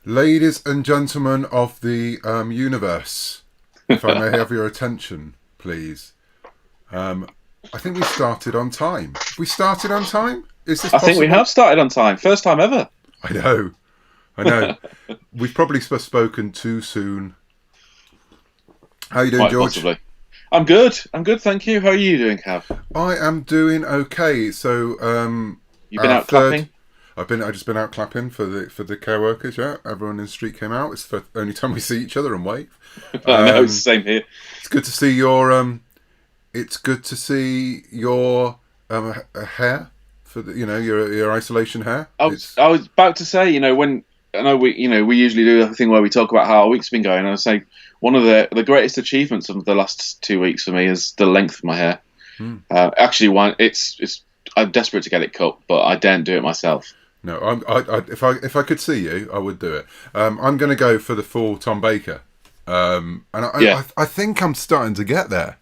Ladies and gentlemen of the universe, if I may have your attention, please. I think we started on time. Have we started on time? Is this I think we possible? have started on time. First time ever. I know. I know. We've probably spoken too soon. How are you doing, Quite George? possibly. I'm good. Thank you. How are you doing, Cav? I am doing okay. So, You've been our out clapping? I've just been out clapping for the care workers. Yeah, everyone in the street came out. It's the only time we see each other and wave. I know, it's the same here. It's good to see your It's good to see your hair for your isolation hair. I was about to say, when I know we usually do a thing where we talk about how our week's been going. And I was saying one of the greatest achievements of the last 2 weeks for me is the length of my hair. Actually, I'm desperate to get it cut, but I daren't do it myself. No, if I could see you, I would do it. I'm going to go for the full Tom Baker, and I think I'm starting to get there.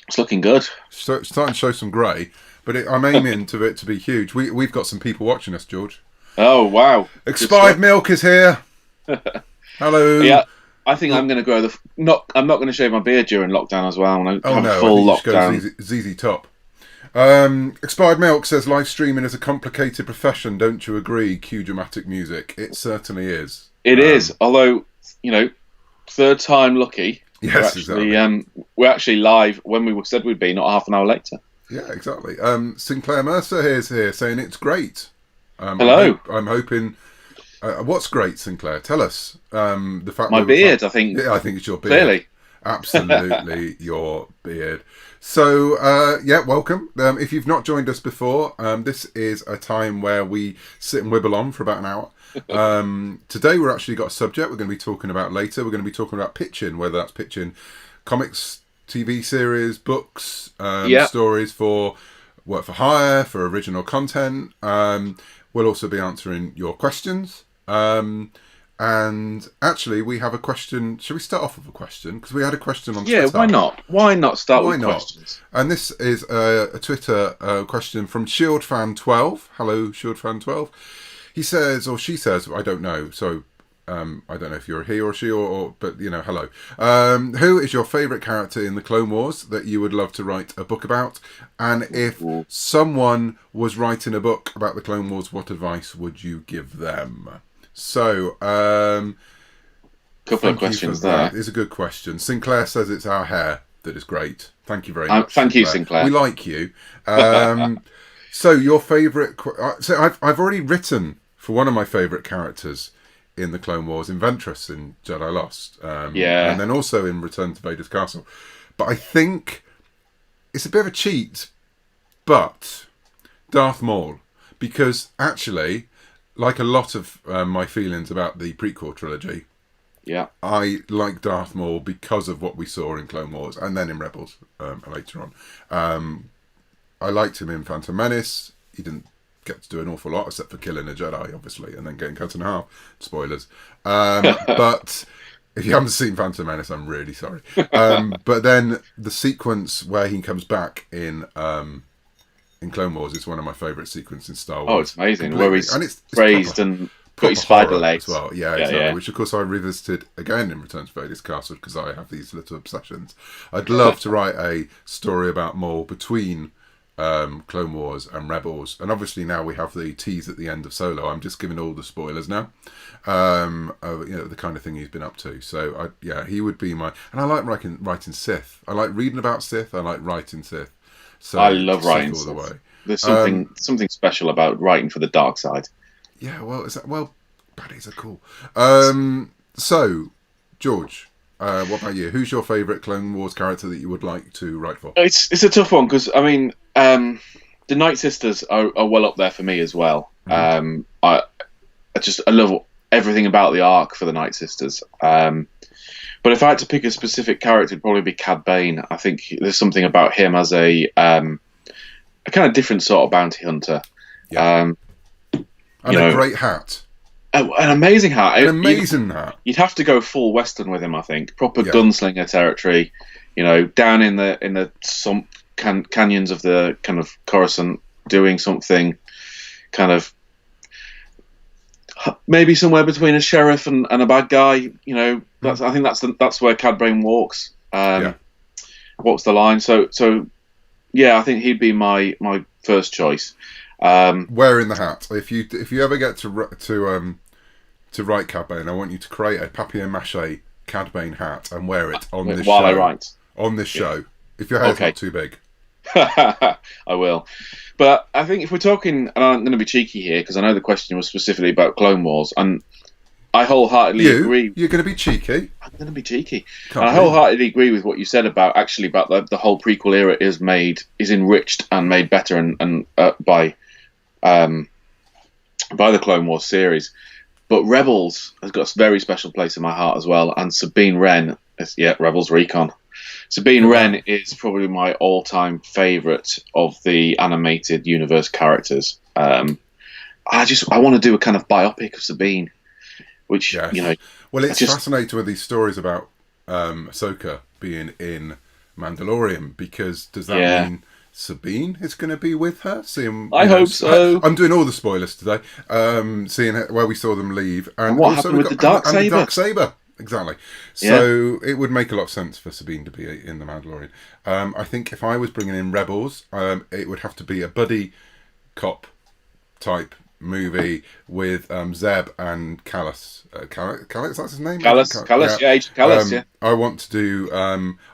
It's looking good. Starting to show some grey, but I'm aiming to it to be huge. We've got some people watching us, George. Oh wow! Expired milk is here. Hello. Yeah, I think I'm going to grow I'm not going to shave my beard during lockdown as well. Full lockdown. ZZ Top. Expired Milk says live streaming is a complicated profession. Don't you agree? Cue dramatic music. It certainly is. It is. Although, third time lucky. Yes, exactly. We're actually live when we said we'd be, not half an hour later. Yeah, exactly. Sinclair Mercer is here saying it's great. Hello. I'm hoping. What's great, Sinclair? Tell us. The fact my beard, I think. Yeah, I think it's your beard. Clearly. Absolutely, your beard. So, welcome. If you've not joined us before, this is a time where we sit and wibble on for about an hour. Today we've actually got a subject we're going to be talking about later. We're going to be talking about pitching, whether that's pitching comics, TV series, books, stories for work for hire, for original content. We'll also be answering your questions. And actually, we have a question. Should we start off with a question? Because we had a question on Twitter. Yeah, why not? Why not start with questions? And this is a Twitter question from ShieldFan12. Hello, ShieldFan12. He says, or she says, I don't know. So I don't know if you're a he or she, but hello. Who is your favourite character in the Clone Wars that you would love to write a book about? And if someone was writing a book about the Clone Wars, what advice would you give them? So, couple of questions there. It's a good question. Sinclair says it's our hair that is great. Thank you very much. Thank you, Sinclair. We like you. So your favourite? So I've already written for one of my favourite characters in the Clone Wars, in Ventress in Jedi Lost. And then also in Return to Vader's Castle. But I think it's a bit of a cheat, but Darth Maul, because actually, like a lot of my feelings about the prequel trilogy, I like Darth Maul because of what we saw in Clone Wars and then in Rebels later on. I liked him in Phantom Menace. He didn't get to do an awful lot except for killing a Jedi, obviously, and then getting cut in half. Spoilers. But if you haven't seen Phantom Menace, I'm really sorry. But then the sequence where he comes back in Clone Wars is one of my favourite sequences in Star Wars. Oh, it's amazing. Completely. Where he's it's praised and got his spider legs as well. Yeah, exactly. Yeah. Which of course I revisited again in Return to Vader's Castle because I have these little obsessions. I'd love to write a story about Maul between Clone Wars and Rebels, and obviously now we have the tease at the end of Solo. I'm just giving all the spoilers now. The kind of thing he's been up to. So he would be my. And I like writing Sith. I like reading about Sith. I like writing Sith. So I love writing all the way. There's something special about writing for the dark side. Yeah, baddies are cool. So, George, what about you? Who's your favourite Clone Wars character that you would like to write for? It's a tough one because the Night Sisters are well up there for me as well. I love everything about the arc for the Night Sisters. But if I had to pick a specific character, it'd probably be Cad Bane. I think there's something about him as a kind of different sort of bounty hunter. Yeah. And a great hat. An amazing hat. An amazing hat. You'd have to go full Western with him, I think. Proper gunslinger territory. Down in the swamp canyons of the kind of Coruscant, doing something kind of maybe somewhere between a sheriff and a bad guy. You know, I think that's where Cad Bane walks. Walks the line. So yeah, I think he'd be my first choice. Wearing the hat. If you ever get to write Cad Bane, I want you to create a papier-mâché Cad Bane hat and wear it on this while show. I write. On this show. If your hair's not too big. I will. But I think if we're talking, and I'm going to be cheeky here because I know the question was specifically about Clone Wars, and I wholeheartedly agree. You're going to be cheeky? I'm going to be cheeky. And I wholeheartedly agree with what you said about the whole prequel era is enriched and made better and by the Clone Wars series. But Rebels has got a very special place in my heart as well, and Sabine Wren, Rebels Recon. Sabine Wren is probably my all-time favourite of the animated universe characters. I want to do a kind of biopic of Sabine, which Well, it's fascinating with these stories about Ahsoka being in Mandalorian, because does that mean Sabine is going to be with her? I hope so. I'm doing all the spoilers today. Seeing where we saw them leave, and what happened with the Darksaber? Exactly. So it would make a lot of sense for Sabine to be in the Mandalorian. I think if I was bringing in Rebels, it would have to be a buddy cop type movie with Zeb and Callus. Callus, that's his name? Callus, Agent Callus, I want to do...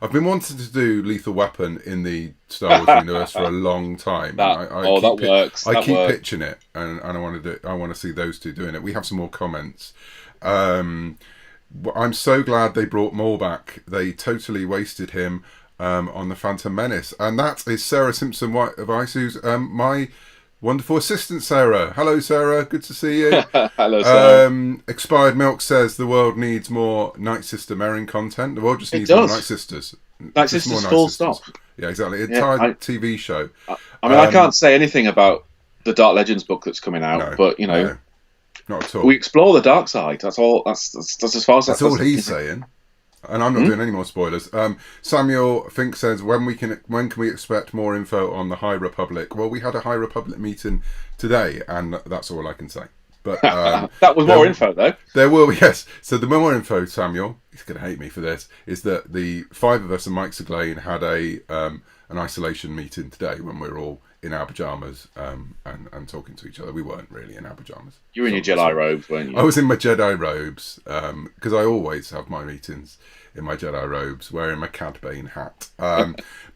I've been wanting to do Lethal Weapon in the Star Wars universe for a long time. That works. I keep pitching it, and I want to do. I want to see those two doing it. We have some more comments. I'm so glad they brought Maul back. They totally wasted him on the Phantom Menace. And that is Sarah Simpson White of Ice, who's my wonderful assistant, Sarah. Hello, Sarah. Good to see you. Hello, Sarah. Expired Milk says the world needs more Night Sister Merrin content. The world just needs more Night Sisters. Night Sisters, full stop. Yeah, exactly. Entire TV show. I mean, I can't say anything about the Dark Legends book that's coming out, but, you know... No. Not at all. We explore the dark side. That's all. That's as far as that's all he's saying. And I'm not doing any more spoilers. Samuel Fink says, when can we expect more info on the High Republic? Well, we had a High Republic meeting today, and that's all I can say. But that was more info, though. There will be, yes. So the more info, Samuel, he's going to hate me for this, is that the five of us and Mike Seglain had an isolation meeting today when we were all in our pyjamas and talking to each other. We weren't really in our pyjamas. You were in your Jedi robes, weren't you? I was in my Jedi robes because I always have my meetings in my Jedi robes, wearing my Cad Bane hat.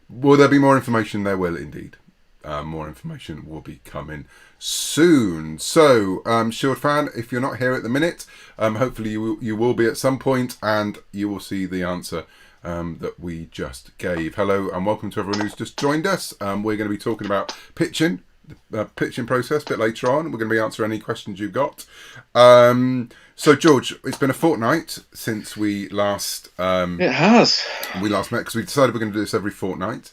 Will there be more information? There will indeed. More information will be coming soon. So, Shield fan, if you're not here at the minute, hopefully you will be at some point, and you will see the answer that we just gave. Hello and welcome to everyone who's just joined us. We're going to be talking about pitching, the pitching process a bit later on. We're going to be answering any questions you've got. So George, it's been a fortnight since we last... it has. We last met because we decided we're going to do this every fortnight.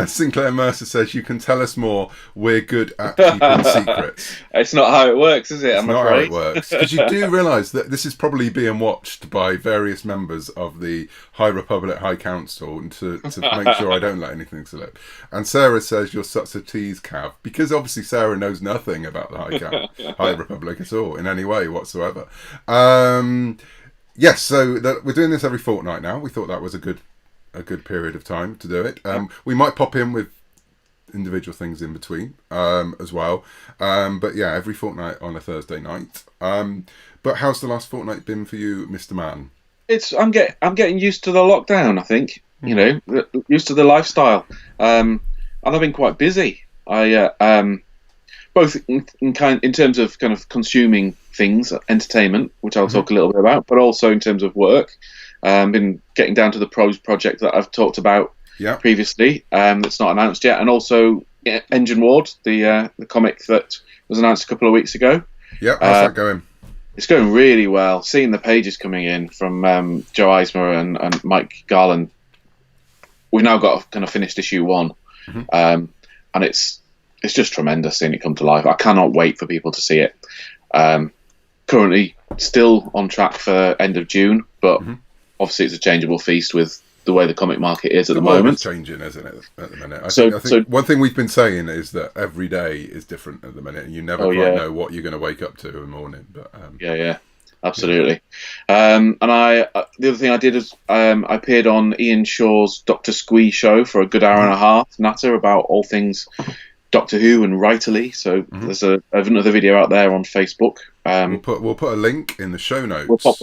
Sinclair Mercer says, you can tell us more. We're good at keeping secrets. It's not how it works, is it? It's not how it works. Because you do realise that this is probably being watched by various members of the High Republic High Council to make sure I don't let anything slip. And Sarah says, you're such a tease, Cav. Because obviously Sarah knows nothing about the High Republic at all, in any way whatsoever. Yes, so we're doing this every fortnight now. We thought that was a good period of time to do it. We might pop in with individual things in between as well. But yeah, every fortnight on a Thursday night. But how's the last fortnight been for you, Mr. Man? I'm getting used to the lockdown, I think. You know, used to the lifestyle. And I've been quite busy. I both in terms of kind of consuming things, entertainment, which I'll talk a little bit about, but also in terms of work. Been getting down to the Pros project that I've talked about previously. That's not announced yet, and also Engine Ward, the comic that was announced a couple of weeks ago. Yeah, how's that going? It's going really well. Seeing the pages coming in from Joe Eisner and Mike Garland, we've now got a kind of finished issue 1, and it's just tremendous seeing it come to life. I cannot wait for people to see it. Currently, still on track for end of June, but. Obviously, it's a changeable feast with the way the comic market is at the world moment. Is changing, isn't it, at the minute? I So think one thing we've been saying is that every day is different at the minute, and you never quite know what you're going to wake up to in the morning. But absolutely. And the other thing I did is I appeared on Ian Shaw's Doctor Squee show for a good hour and a half, natter about all things Doctor Who and writerly. So there's another video out there on Facebook. We'll put a link in the show notes.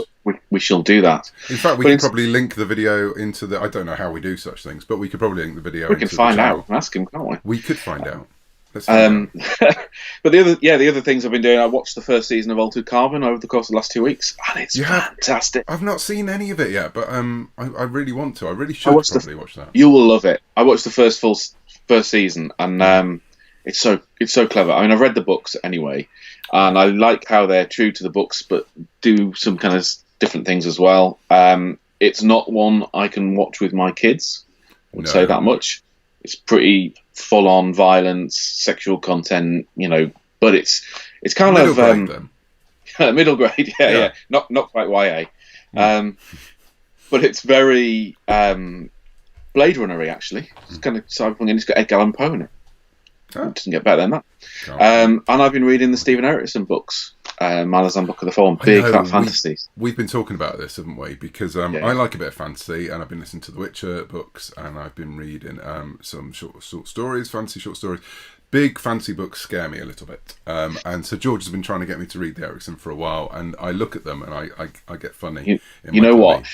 We shall do that. In fact, we could probably link the video into the. I don't know how we do such things, but we could probably link the video. We can find out and ask him, can't we? We could find out. Let's find out. But the other things I've been doing, I watched the first season of Altered Carbon over the course of the last 2 weeks, and it's fantastic. I've not seen any of it yet, but I really want to. I really should probably watch that. You will love it. I watched the first season, and it's so clever. I mean, I've read the books anyway, and I like how they're true to the books, but do some kind of different things as well. It's not one I can watch with my kids. I would say that much. It's pretty full-on violence, sexual content, but it's kind middle of grade, middle grade, yeah, not quite YA, but it's very Blade Runner-y actually. It's kind of cyberpunk, and it's got Edgar Allan Poe in it. It doesn't get better than that. And I've been reading the Stephen Erickson books, Malazan Book of the Fallen, big fat fantasies. We've been talking about this, haven't we? Because I like a bit of fantasy, and I've been listening to the Witcher books, and I've been reading some short stories, fantasy short stories. Big fantasy books scare me a little bit, and so George has been trying to get me to read the Erickson for a while, and I look at them and I get funny. You know what?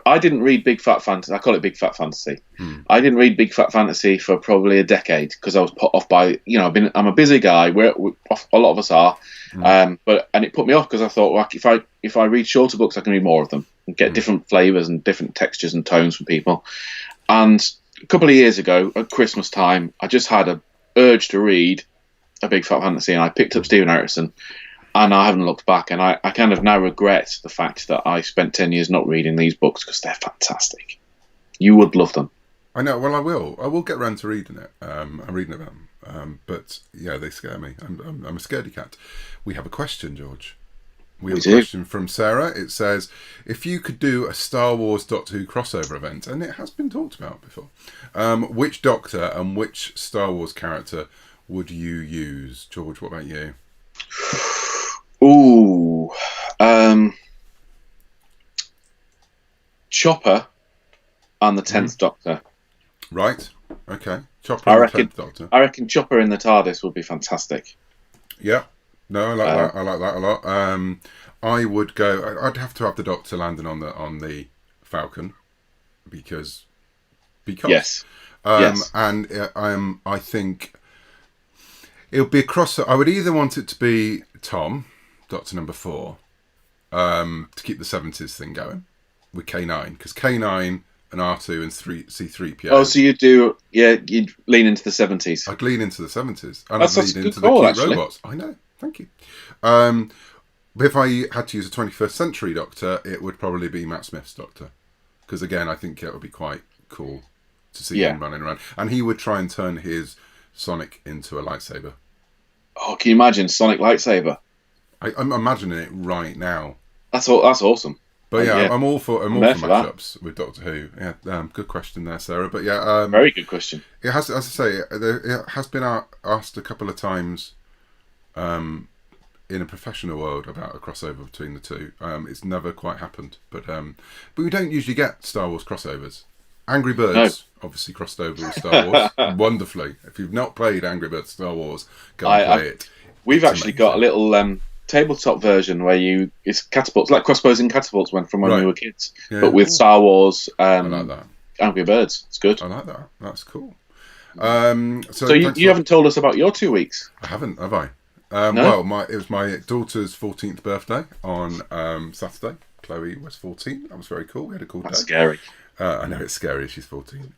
I didn't read Big Fat Fantasy. I call it Big Fat Fantasy. I didn't read Big Fat Fantasy for probably a decade because I was put off by I'm a busy guy. A lot of us are, and it put me off because I thought, well, if I read shorter books, I can read more of them and get different flavors and different textures and tones from people. And a couple of years ago at Christmas time, I just had a urge to read a Big Fat Fantasy, and I picked up Stephen Erickson. And I haven't looked back, and I kind of now regret the fact that I spent 10 years not reading these books because they're fantastic. You would love them. I know. Well, I will get around to reading it. I'm reading about them, but yeah, they scare me. I'm a scaredy cat. We have a question, George. We have a question from Sarah. It says, if you could do a Star Wars Doctor Who crossover event, and it has been talked about before, which Doctor and which Star Wars character would you use? George, what about you? Ooh, Chopper and the 10th Doctor. Right. Okay. Chopper and the 10th Doctor. I reckon Chopper in the TARDIS would be fantastic. Yeah. No, I like that. I like that a lot. I would go. I'd have to have the Doctor landing on the Falcon because. Yes. Yes. And I think it would be a crossover. I would either want it to be Tom, Doctor Number 4, to keep the 70s thing going with K9, because K9 and R2 and C3PO. Oh, so you'd lean into the 70s. I'd lean into the 70s, and I'd lean into the cute robots. I know, thank you. But if I had to use a 21st century Doctor, it would probably be Matt Smith's Doctor, because again, I think it would be quite cool to see him running around, and he would try and turn his Sonic into a lightsaber. Oh, can you imagine Sonic lightsaber? I'm imagining it right now. That's awesome. But I'm all for matchups with Doctor Who. Yeah, good question there, Sarah. But yeah, very good question. It has, as I say, it has been asked a couple of times, in a professional world about a crossover between the two. It's never quite happened, but we don't usually get Star Wars crossovers. Angry Birds obviously crossed over with Star Wars wonderfully. If you've not played Angry Birds Star Wars, go and play it. We've actually got a little tabletop version where it's catapults, like crossbows and catapults went from when we were kids, but with Star Wars. I like that. Angry Birds. It's good. I like that. That's cool. So you haven't told us about your 2 weeks. I haven't, have I? No? Well, it was my daughter's 14th birthday on Saturday. Chloe was 14. That was very cool. We had a cool day. That's scary. I know it's scary. She's 14.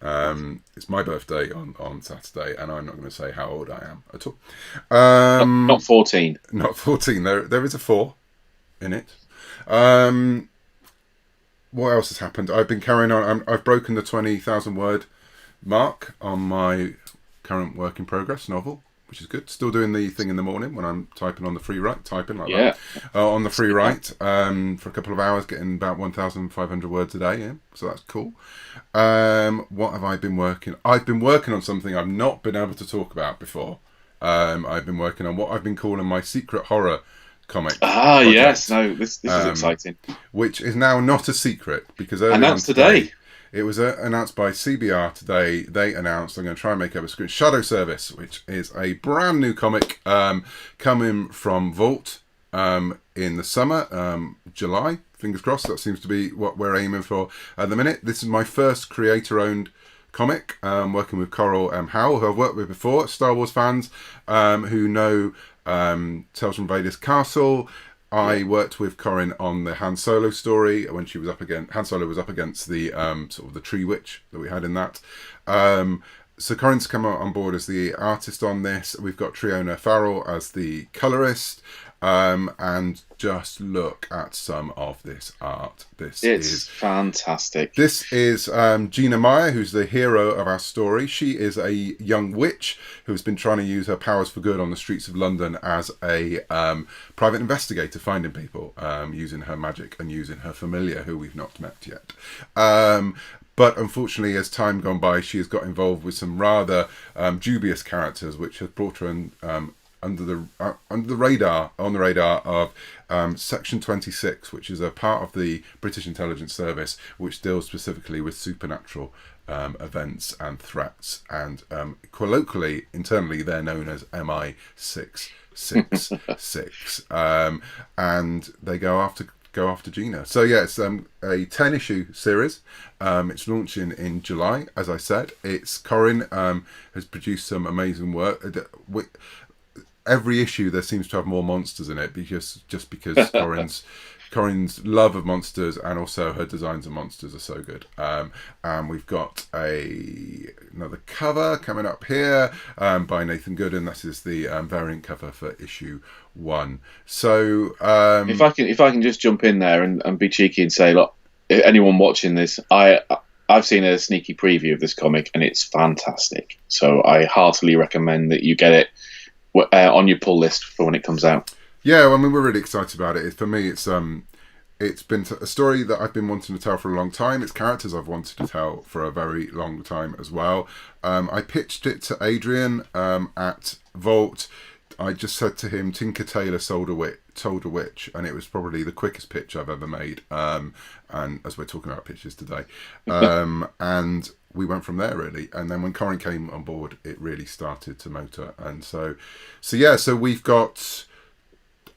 It's my birthday on Saturday, and I'm not going to say how old I am at all. Not 14. Not 14. There is a 4 in it. What else has happened? I've been carrying on. I've broken the 20,000 word mark on my current work in progress novel, which is good. Still doing the thing in the morning when I'm typing on the free write, that on the free write for a couple of hours, getting about 1,500 words a day. Yeah, so that's cool. What have I been working? I've been working on something I've not been able to talk about before. I've been working on what I've been calling my secret horror comic. Project, yes, no, this is exciting. Which is now not a secret because announced today. It was announced by CBR today. They announced, I'm going to try and make up a screen, Shadow Service, which is a brand new comic coming from Vault in the summer, July. Fingers crossed, that seems to be what we're aiming for at the minute. This is my first creator-owned comic, working with Coral Howell, who I've worked with before, Star Wars fans who know Tales from Vader's Castle. I worked with Corin on the Han Solo story when she was up against Han Solo was up against the sort of the Tree Witch that we had in that. So Corin's come on board as the artist on this. We've got Triona Farrell as the colorist. And just look at some of this art. It's fantastic. This is Gina Meyer, who's the hero of our story. She is a young witch who's been trying to use her powers for good on the streets of London as a private investigator, finding people, using her magic and using her familiar, who we've not met yet. But unfortunately, as time gone by, she has got involved with some rather dubious characters, which has brought her in, under the radar of Section 26, which is a part of the British Intelligence Service, which deals specifically with supernatural events and threats. And colloquially, internally, they're known as MI666. And they go after Gina. So yeah, it's a 10-issue series. It's launching in July, as I said. It's Corin has produced some amazing work. Every issue there seems to have more monsters in it because Corin's love of monsters and also her designs of monsters are so good. And we've got another cover coming up here by Nathan Gooden. That is the variant cover for issue 1. So if I can just jump in there and be cheeky and say, look, if anyone watching this, I've seen a sneaky preview of this comic and it's fantastic. So I heartily recommend that you get it on your pull list for when it comes out. Yeah, well, I mean, we're really excited about it. For me, it's been a story that I've been wanting to tell for a long time. It's characters I've wanted to tell for a very long time as well. I pitched it to Adrian at Vault. I just said to him, Tinker Tailor told a witch, and it was probably the quickest pitch I've ever made. And as we're talking about pitches today, and we went from there really. And then when Corin came on board, it really started to motor. And so we've got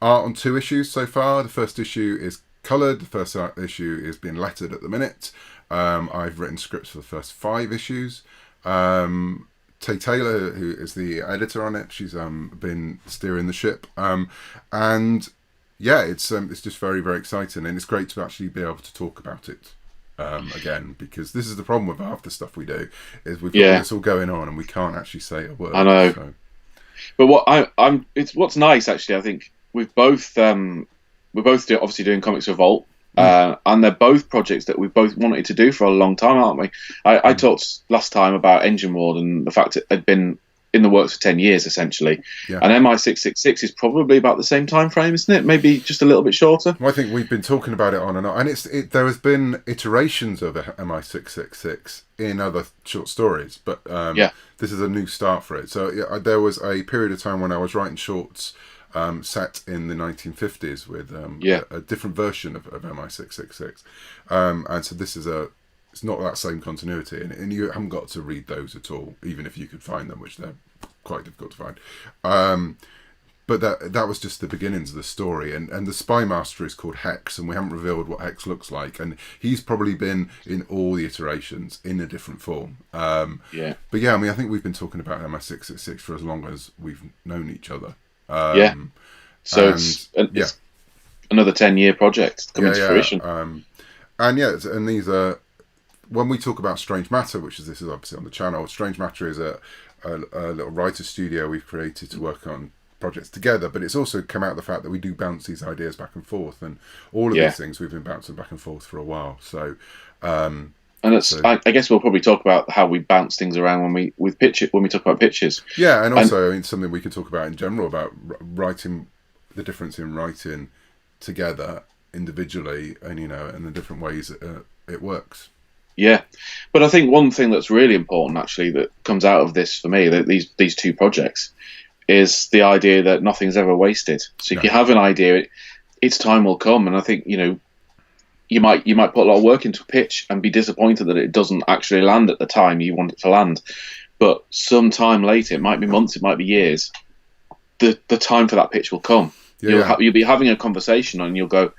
art on 2 issues so far. The first issue is coloured. The first issue is being lettered at the minute. I've written scripts for the first 5 issues. Tay Taylor, who is the editor on it, she's been steering the ship. And yeah, it's just very, very exciting, and it's great to actually be able to talk about it again, because this is the problem with half the stuff we do is we've got this all going on and we can't actually say a word. I know. So. But what's nice actually, I think we're both obviously doing comics for Vault. And they're both projects that we've both wanted to do for a long time, aren't we? I talked last time about Engine Ward and the fact it had been in the works for 10 years, essentially. Yeah. And MI666 is probably about the same time frame, isn't it? Maybe just a little bit shorter. Well, I think we've been talking about it on and on. And there has been iterations of MI666 in other short stories. But this is a new start for it. So there was a period of time when I was writing shorts set in the 1950s with a different version of MI666, and so this is it's not that same continuity, and you haven't got to read those at all, even if you could find them, which they're quite difficult to find. But that was just the beginnings of the story, and the Spy Master is called Hex, and we haven't revealed what Hex looks like, and he's probably been in all the iterations in a different form. But yeah, I mean, I think we've been talking about MI666 for as long as we've known each other. So it's another 10-year project coming to fruition. And these are, when we talk about Strange Matter, this is obviously on the channel. Strange Matter is a little writer studio we've created to work on projects together, but it's also come out of the fact that we do bounce these ideas back and forth, and all of these things we've been bouncing back and forth for a while. So And it's, I guess we'll probably talk about how we bounce things around when we talk about pitches. Yeah, and also I mean, something we can talk about in general about writing, the difference in writing together individually, and and the different ways it works. Yeah, but I think one thing that's really important, actually, that comes out of this for me, that these two projects, is the idea that nothing's ever wasted. So if you have an idea, its time will come, and I think you might put a lot of work into a pitch and be disappointed that it doesn't actually land at the time you want it to land. But some time later, it might be months, it might be years, the time for that pitch will come. Yeah. You'll be having a conversation and you'll go,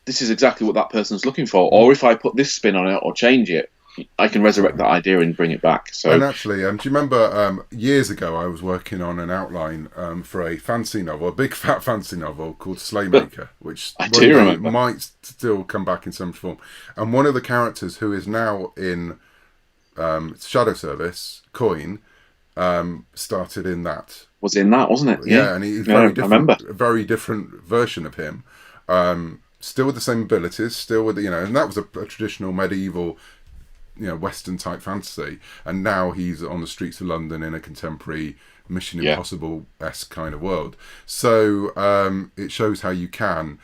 this is exactly what that person's looking for. Or if I put this spin on it or change it, I can resurrect that idea and bring it back. So, and actually, do you remember years ago I was working on an outline for a fantasy novel, a big fat fantasy novel called Slaymaker, which I do remember. Might still come back in some form. And one of the characters who is now in Shadow Service, Coin, started in that. Was in that, wasn't it? Yeah, and he's very different. I remember. A very different version of him. Still with the same abilities, still with and that was a traditional medieval, Western type fantasy, and now he's on the streets of London in a contemporary Mission Impossible-esque kind of world. So it shows how you can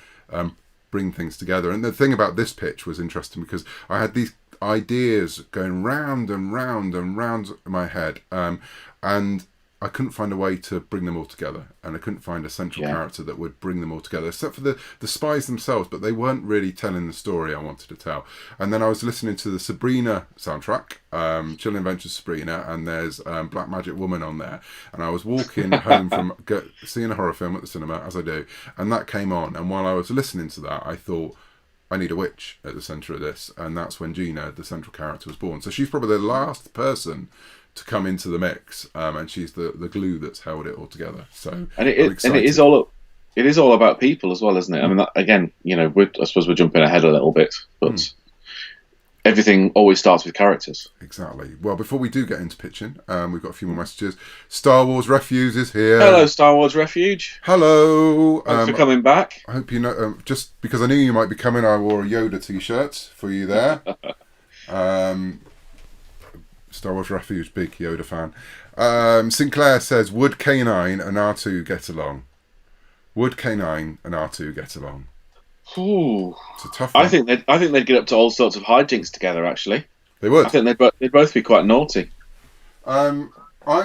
bring things together. And the thing about this pitch was interesting because I had these ideas going round and round and round in my head, and I couldn't find a way to bring them all together, and I couldn't find a central character that would bring them all together, except for the spies themselves, but they weren't really telling the story I wanted to tell. And then I was listening to the Sabrina soundtrack, Chilling Adventures Sabrina, and there's Black Magic Woman on there, and I was walking home from seeing a horror film at the cinema, as I do, and that came on, and while I was listening to that, I thought, I need a witch at the centre of this, and that's when Gina, the central character, was born. So she's probably the last person to come into the mix, and she's the glue that's held it all together. So, and it is all about people as well, isn't it? I mean, again, I suppose we're jumping ahead a little bit, but everything always starts with characters. Exactly. Well, before we do get into pitching, we've got a few more messages. Star Wars Refuge is here. Hello, Star Wars Refuge. Hello. Thanks for coming back. I hope just because I knew you might be coming, I wore a Yoda t-shirt for you there. Star Wars Refuge, big Yoda fan. Sinclair says, would K9 and R2 get along? Would K9 and R2 get along? Ooh. It's a tough one. I think they'd get up to all sorts of hijinks together, actually. They would. I think they'd both be quite naughty. I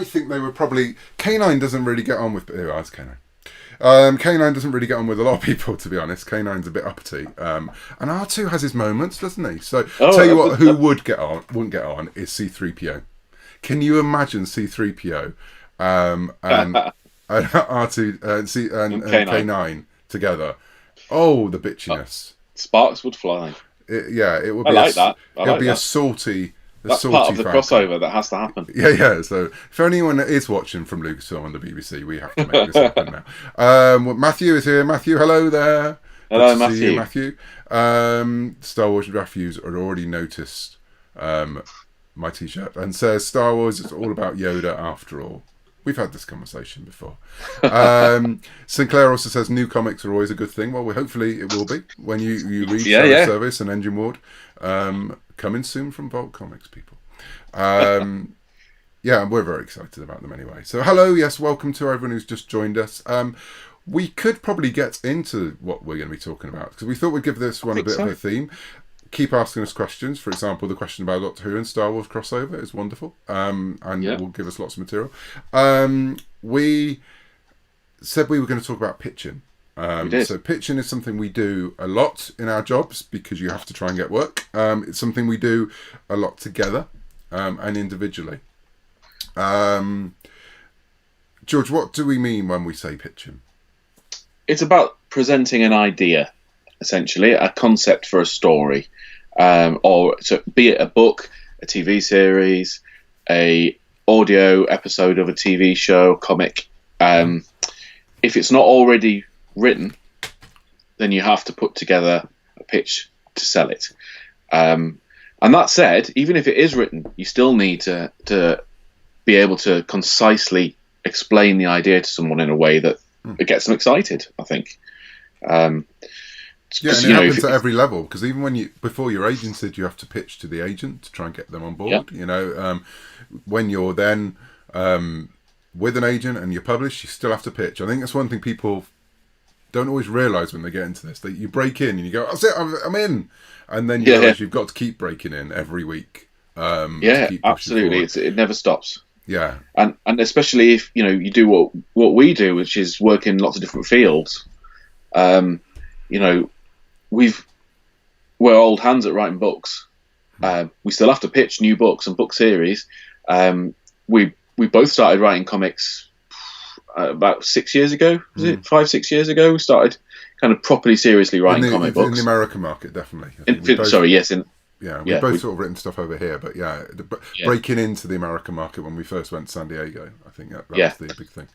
think they would probably... K9 doesn't really get on with... That's K9. K9 doesn't really get on with a lot of people, to be honest. K9's a bit uppity. And R2 has his moments, doesn't he? So, tell you what, who wouldn't get on is C-3PO. Can you imagine C-3PO and R2 and K9 together? Oh, the bitchiness. Sparks would fly. It would be that. It'll be a salty... That's part of the crossover that has to happen. Yeah. So if anyone is watching from Lucasfilm on the BBC, we have to make this happen now. Matthew is here. Matthew, hello there. Hello, Good to see you, Matthew. Star Wars Refuge had already noticed my T-shirt and says Star Wars is all about Yoda after all. We've had this conversation before. Sinclair also says new comics are always a good thing. Well, hopefully it will be when you read Shadow Service and Engine Ward. Coming soon from Vault Comics, people. We're very excited about them anyway. So hello, yes, welcome to everyone who's just joined us. We could probably get into what we're going to be talking about because we thought we'd give this one a bit of a theme. Keep asking us questions. For example, the question about Doctor Who and Star Wars crossover is wonderful, and will give us lots of material. We said we were going to talk about pitching. So pitching is something we do a lot in our jobs because you have to try and get work. It's something we do a lot together and individually. George, what do we mean when we say pitching? It's about presenting an idea, essentially, a concept for a story, or so be it a book, a TV series, a audio episode of a TV show, comic. If it's not already written, then you have to put together a pitch to sell it. And that said, even if it is written, you still need to be able to concisely explain the idea to someone in a way that it gets them excited, I think. Yeah, and it happens at every level, because even before you're agented, you have to pitch to the agent to try and get them on board. Yeah. When you're then with an agent and you're published, you still have to pitch. I think that's one thing people don't always realise when they get into this. That you break in and you go, "That's it, I'm in," and then you realise you've got to keep breaking in every week. Absolutely, it never stops. Yeah, and especially if you do what we do, which is work in lots of different fields. We're old hands at writing books. We still have to pitch new books and book series. We both started writing comics about 6 years ago. Was it 5-6 years ago? We started kind of properly, seriously writing comic books in the American market, definitely. We both sort of written stuff over here, but breaking into the American market when we first went to San Diego, I think that was the big thing.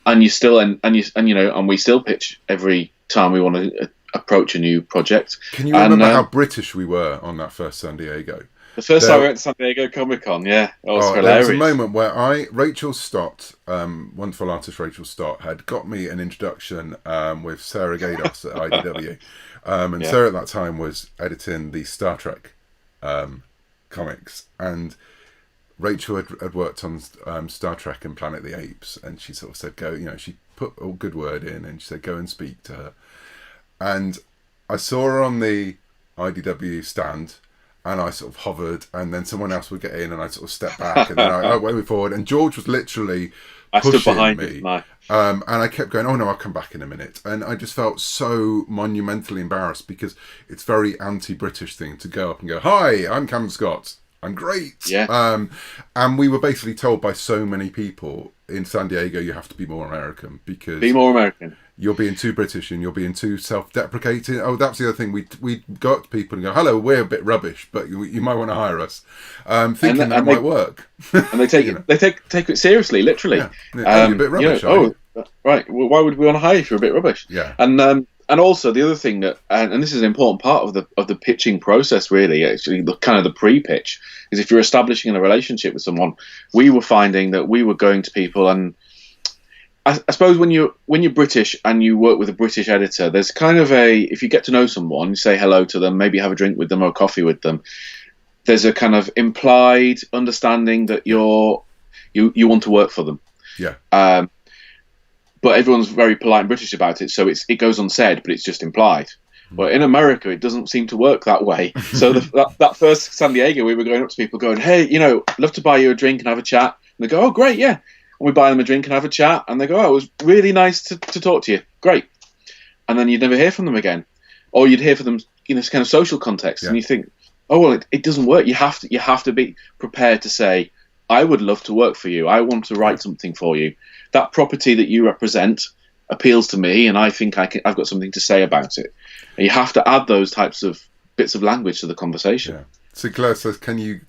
And you still and we still pitch every time we want to approach a new project. Can you remember how British we were on that first San Diego? The first time we went to San Diego Comic-Con, that was hilarious. There was a moment where Rachel Stott, wonderful artist Rachel Stott, had got me an introduction with Sarah Gaydos at IDW. Sarah at that time was editing the Star Trek comics, and Rachel had worked on Star Trek and Planet of the Apes, and she sort of said, she put a good word in, and she said, go and speak to her. And I saw her on the IDW stand, and I sort of hovered, and then someone else would get in, and I sort of stepped back, and then I went forward, and George was literally pushing me. And I kept going, oh no, I'll come back in a minute. And I just felt so monumentally embarrassed, because it's very anti-British thing to go up and go, hi, I'm Cam Scott. I'm great. Yeah. And we were basically told by so many people in San Diego, you have to be more American, because you're being too British and you're being too self-deprecating. Oh, that's the other thing. We go up to people and go, hello, we're a bit rubbish, but you might want to hire us. Thinking that might work. And they take it seriously, literally. Yeah. You're a bit rubbish, right. Well, why would we want to hire you if you're a bit rubbish? Yeah. And also the other thing that, and this is an important part of the pitching process, really, actually, the pre-pitch, is if you're establishing a relationship with someone. We were finding that we were going to people, and I suppose when you're British and you work with a British editor, there's kind of if you get to know someone, you say hello to them, maybe have a drink with them or coffee with them, there's a kind of implied understanding that you want to work for them. Yeah. But everyone's very polite and British about it, so it goes unsaid, but it's just implied. But in America, it doesn't seem to work that way. So that first San Diego, we were going up to people going, hey, love to buy you a drink and have a chat. And they go, oh, great, yeah. And we buy them a drink and have a chat. And they go, oh, it was really nice to talk to you. Great. And then you'd never hear from them again. Or you'd hear from them in this kind of social context. Yeah. And you think, oh, well, it doesn't work. You have to be prepared to say, I would love to work for you. I want to write something for you. That property that you represent appeals to me, and I think I've got something to say about it. And you have to add those types of bits of language to the conversation. Yeah. So Claire says, can you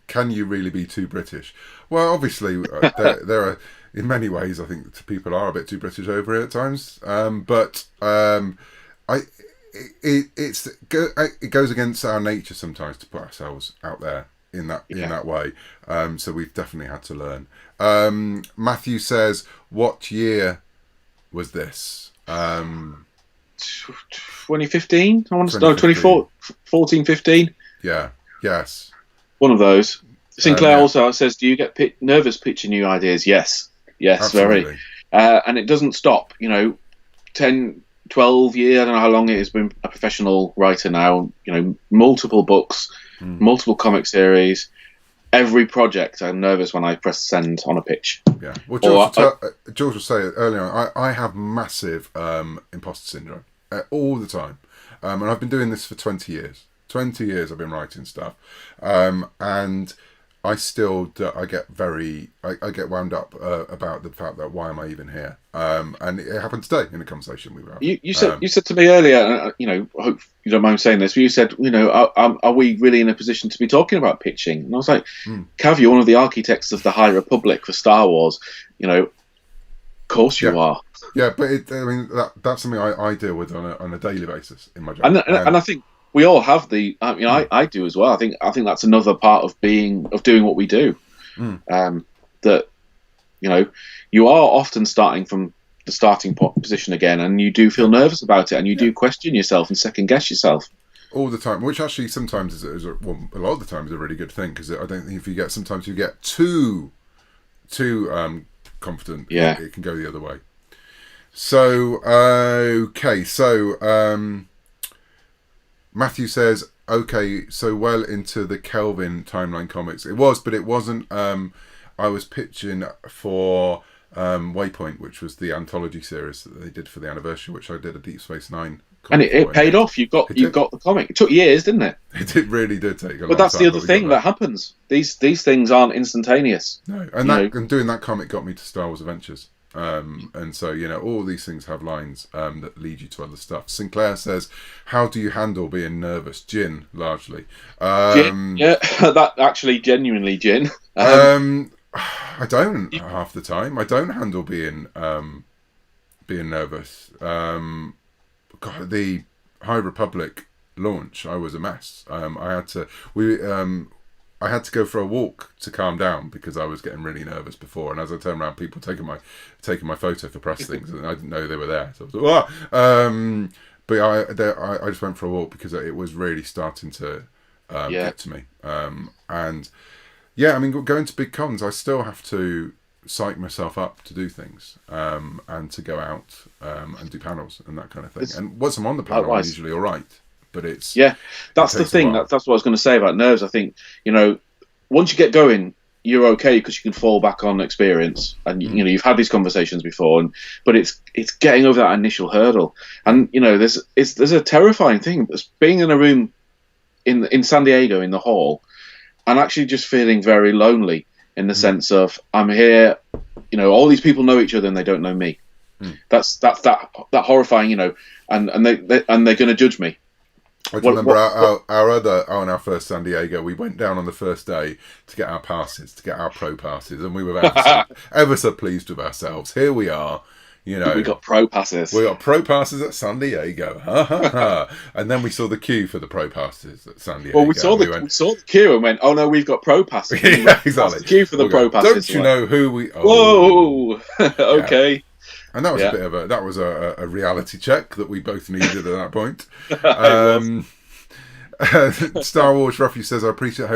really be too British? Well, obviously, there are, in many ways, I think people are a bit too British over here at times. It goes against our nature sometimes to put ourselves out there in that way. So we've definitely had to learn. Matthew says, what year was this? 2015? I want to know, 2014, 15? Yeah. Yes. One of those. Sinclair also says, do you get nervous pitching new ideas? Yes. Yes, absolutely. Very. And it doesn't stop. 10, 12 years, I don't know how long it has been a professional writer now, multiple books, multiple comic series. Every project, I'm nervous when I press send on a pitch. Yeah. Well, George was saying earlier on, I have massive imposter syndrome all the time. And I've been doing this for 20 years. 20 years I've been writing stuff. And I still I get wound up about the fact that why am I even here? And it happened today in a conversation we were having. You said to me earlier, I hope you don't mind saying this, but you said, are we really in a position to be talking about pitching? And I was like, Cav, you're one of the architects of the High Republic for Star Wars. Of course you are. Yeah, but that's something I deal with on a daily basis in my job. And I think we all have I do as well. I think that's another part of doing what we do. That you are often starting from the starting position again, and you do feel nervous about it, and you do question yourself and second guess yourself all the time, which actually sometimes is a lot of the time is a really good thing, because I don't think if you get too confident, it can go the other way. So okay, so Matthew says, okay, so well into the Kelvin timeline comics. It was, but it wasn't. I was pitching for Waypoint, which was the anthology series that they did for the anniversary, which I did a Deep Space Nine. And it paid off. You got the comic. It took years, didn't it? It really did take a long time. But that's the other thing that happens. These things aren't instantaneous. No, and doing that comic got me to Star Wars Adventures. And so, all these things have lines that lead you to other stuff. Sinclair says, how do you handle being nervous? Gin, largely. Gin, yeah, that actually genuinely gin. I don't half the time. I don't handle being nervous. God, the High Republic launch, I was a mess. I had to go for a walk to calm down because I was getting really nervous before. And as I turned around, people taking my photo for press things, and I didn't know they were there. So I was like, ah! But I just went for a walk because it was really starting to get to me. And yeah, I mean, going to big cons, I still have to psych myself up to do things and to go out and do panels and that kind of thing. And once I'm on the panel, I'm usually all right. But it's that's the thing. That's what I was going to say about nerves. I think once you get going, you're okay because you can fall back on experience, and you've had these conversations before. But it's getting over that initial hurdle, and there's a terrifying thing. It's being in a room in San Diego in the hall, and actually just feeling very lonely in the sense of I'm here. All these people know each other and they don't know me. That's that horrifying. And they're going to judge me. I remember on our first San Diego, we went down on the first day to get our passes, to get our pro passes, and we were ever so pleased with ourselves. Here we are, we got pro passes. We got pro passes at San Diego, and then we saw the queue for the pro passes at San Diego. Well, we saw the queue and went, oh no, we've got pro passes. Yeah, exactly. The queue for the pro passes. Don't you know who we? Oh. Whoa, okay. Yeah. And that was a reality check that we both needed at that point. Star Wars Ruffy says, I appreciate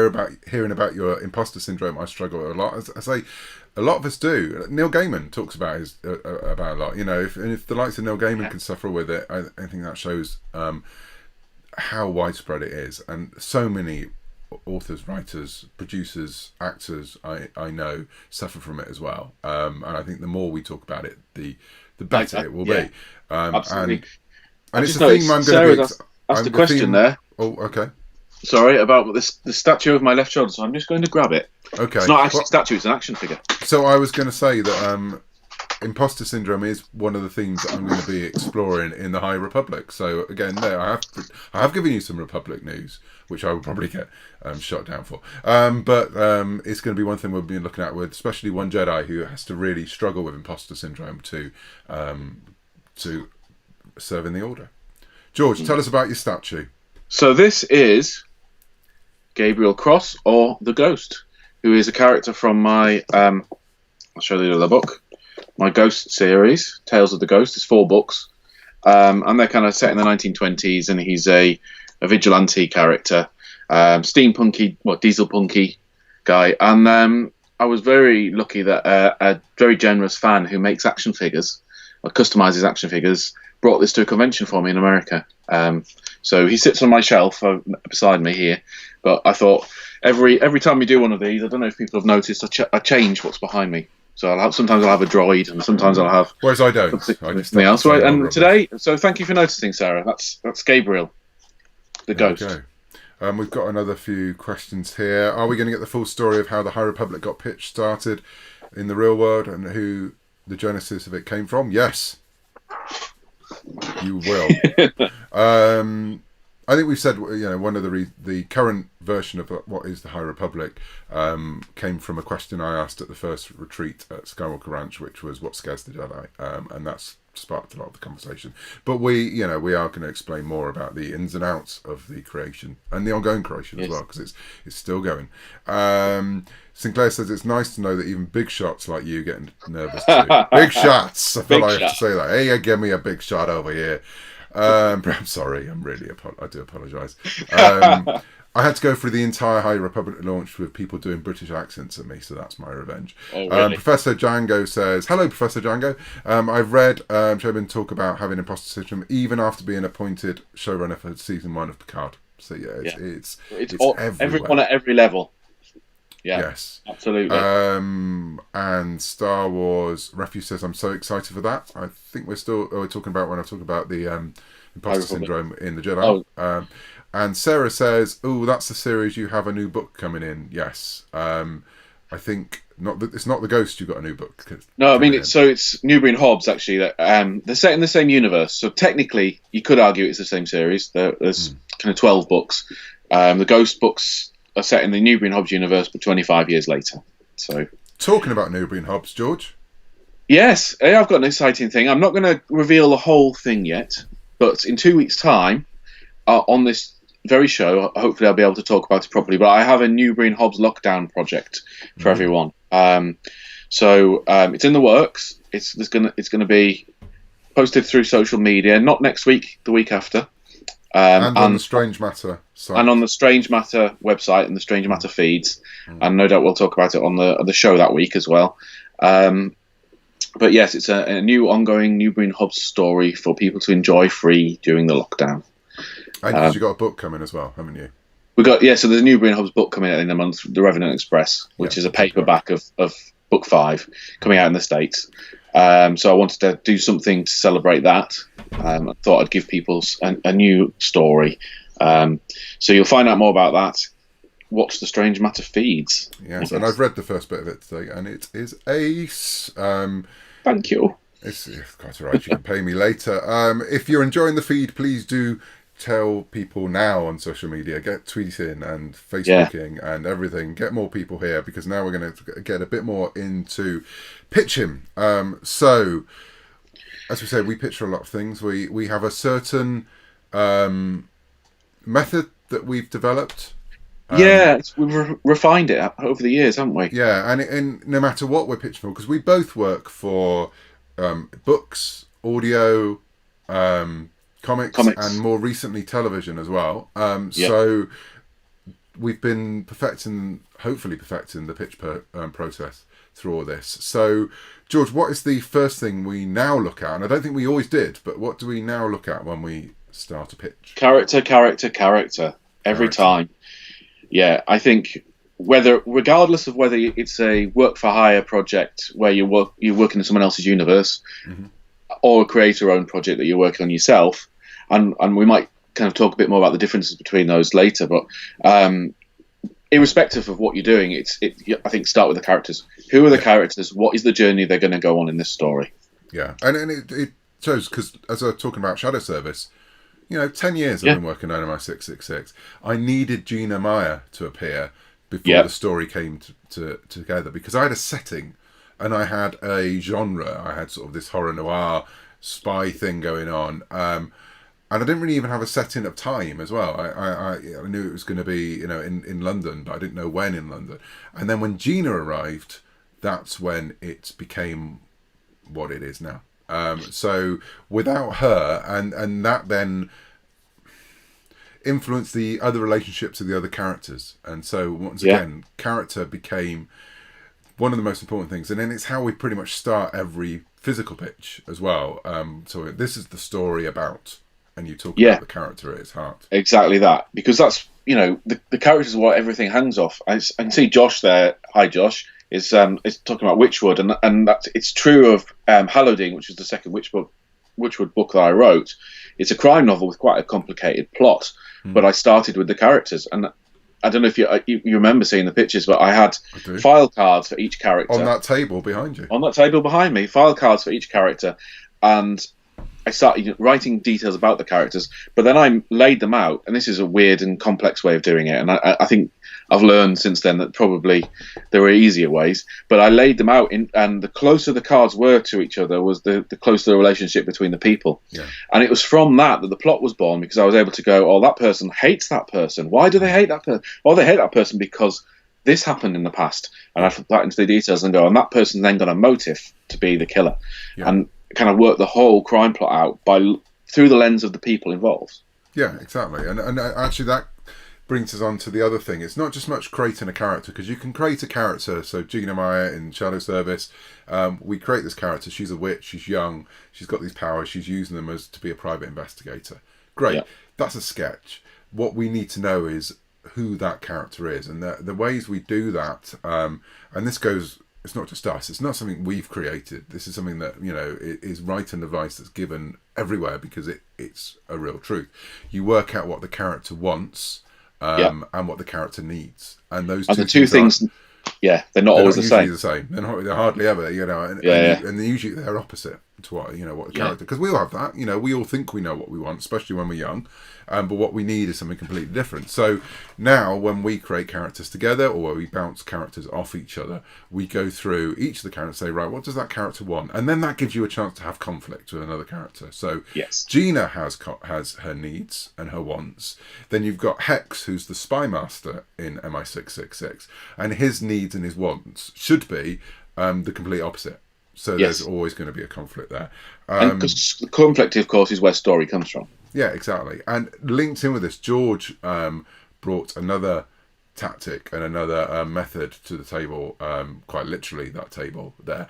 hearing about your imposter syndrome. I struggle a lot. As I say, a lot of us do. Neil Gaiman talks about about a lot. If the likes of Neil Gaiman can suffer with it, I think that shows how widespread it is. And so many authors, writers, producers, actors I know suffer from it as well. And I think the more we talk about it, the better it will be. Absolutely. And it's a theme I'm going to be... Asked a question there. Oh, okay. Sorry, about the statue over my left shoulder, so I'm just going to grab it. Okay. It's not actually a statue, it's an action figure. So I was going to say that imposter syndrome is one of the themes that I'm going to be exploring in the High Republic. So again, I have given you some Republic news, which I will probably get shot down for. But it's going to be one thing we'll be looking at with, especially one Jedi who has to really struggle with imposter syndrome to serve in the Order. George, tell us about your statue. So this is Gabriel Cross, or the Ghost, who is a character from my, I'll show you the other book, my Ghost series, Tales of the Ghost. It's 4 books, and they're kind of set in the 1920s, and he's a vigilante character, steampunky, diesel punky guy. And I was very lucky that a very generous fan who makes action figures, or customizes action figures, brought this to a convention for me in America. So he sits on my shelf beside me here. But I thought every time we do one of these, I don't know if people have noticed, I change what's behind me. So sometimes I'll have a droid, and sometimes I'll have. Whereas I don't. Something else. Right. And today, so thank you for noticing, Sarah. That's Gabriel, the Ghost. Okay. We've got another few questions here. Are we going to get the full story of how the High Republic got pitched started in the real world and who the genesis of it came from? Yes. You will. I think we've said, one of the current version of what is the High Republic came from a question I asked at the first retreat at Skywalker Ranch, which was what scares the Jedi, and that's sparked a lot of the conversation. But we are going to explain more about the ins and outs of the creation and the ongoing creation as well, because it's still going. Sinclair says it's nice to know that even big shots like you get nervous too. Big shots. I feel like I have to say that. Hey, give me a big shot over here. I'm sorry. I do apologise. I had to go through the entire High Republic launch with people doing British accents at me, so that's my revenge. Oh, really? Professor Django says, hello, Professor Django. I've read Showman talk about having imposter syndrome even after being appointed showrunner for season 1 of Picard. So it's everywhere. Everyone at every level. Yeah, yes, absolutely. And Star Wars Refuse says, I'm so excited for that. I think we're talking about when I talk about the imposter syndrome in the Jedi. Oh. And Sarah says, "Oh, that's the series. You have a new book coming in." Yes, I think it's not the Ghost. You got a new book. No, I mean it's Newbury and Hobbs actually. That they're set in the same universe. So technically, you could argue it's the same series. There's kind of 12 books. The Ghost books are set in the Newbury and Hobbs universe, but 25 years later. So talking about Newbury and Hobbs, George. Yes, I've got an exciting thing. I'm not going to reveal the whole thing yet, but in 2 weeks' time, on this very show, hopefully I'll be able to talk about it properly, but I have a Newbury and Hobbs lockdown project for everyone. So it's in the works. It's going to be posted through social media, not next week, the week after. And on the Strange Matter site. And on the Strange Matter website and the Strange Matter feeds. And no doubt we'll talk about it on the show that week as well. But yes, it's a new ongoing Newbury and Hobbs story for people to enjoy free during the lockdown. And you got a book coming as well, haven't you? So there's a Newbury and Hobbs book coming out in a month, The Revenant Express, which is a paperback of book 5 coming out in the States. So I wanted to do something to celebrate that. I thought I'd give people a new story. So you'll find out more about that. Watch the Strange Matter feeds. Yes, and I've read the first bit of it today, and it is ace. Thank you. It's quite all right. You can pay me later. If you're enjoying the feed, please do tell people now on social media. Get tweeting and Facebooking and everything. Get more people here, because now we're going to get a bit more into pitching. So, as we said, we pitch for a lot of things. We have a certain method that we've developed. We've refined it over the years, haven't we? Yeah, and no matter what we're pitching for, because we both work for books, audio, comics, and more recently television as well. So we've been hopefully perfecting the pitch process through all this. So, George, what is the first thing we now look at? And I don't think we always did, but what do we now look at when we start a pitch? Character. Every time. Yeah, I think regardless of whether it's a work-for-hire project where you're working in someone else's universe, or a creator-owned project that you're working on yourself, and we might kind of talk a bit more about the differences between those later, but irrespective of what you're doing, I think start with the characters. Who are the characters? What is the journey they're going to go on in this story? Yeah, and it shows, because as I was talking about Shadow Service, 10 years I've been working on MI666. I needed Gina Meyer to appear before the story came together, because I had a setting and I had a genre. I had sort of this horror noir spy thing going on, and I didn't really even have a setting of time as well. I knew it was going to be in London, but I didn't know when in London. And then when Gina arrived, that's when it became what it is now. So without her, and that then influenced the other relationships of the other characters, and so once again, character became one of the most important things, and then it's how we pretty much start every physical pitch as well. So this is the story about, and you talk about the character at its heart. Exactly that, because that's the characters are what everything hangs off. I can see Josh there. Hi, Josh. Is talking about Witchwood, and that's it's true of Hallowding, which is the second Witchwood book that I wrote. It's a crime novel with quite a complicated plot, but I started with the characters, and I don't know if you remember seeing the pictures, but I had file cards for each character on that table behind you. On that table behind me, file cards for each character, and I started writing details about the characters, but then I laid them out, and this is a weird and complex way of doing it. And I think I've learned since then that probably there were easier ways. But I laid them out, and the closer the cards were to each other was the closer the relationship between the people. Yeah. And it was from that the plot was born, because I was able to go, oh, that person hates that person. Why do they hate that person? Oh, they hate that person because this happened in the past. And I put that into the details and go, and that person then got a motive to be the killer. Yeah. And kind of work the whole crime plot out through the lens of the people involved. Yeah, exactly. And actually that brings us on to the other thing. It's not just much creating a character, because you can create a character. So Gina Meyer in Shadow Service, we create this character. She's a witch. She's young. She's got these powers. She's using them to be a private investigator. Great. Yeah. That's a sketch. What we need to know is who that character is, and the ways we do that. And this goes. It's not just us. It's not something we've created. This is something that, is writing advice that's given everywhere, because it's a real truth. You work out what the character wants and what the character needs, and those two things. They're not always the same. They're hardly ever, and usually they're opposite to what the character. Because we all have that. We all think we know what we want, especially when we're young. But what we need is something completely different. So now when we create characters together, or where we bounce characters off each other, we go through each of the characters and say, right, what does that character want? And then that gives you a chance to have conflict with another character. So yes. Gina has her needs and her wants. Then you've got Hex, who's the spy master in MI666, and his needs and his wants should be the complete opposite. So there's always going to be a conflict there. Because the conflict, of course, is where story comes from. Yeah, exactly. And linked in with this, George brought another tactic and another method to the table, quite literally that table there,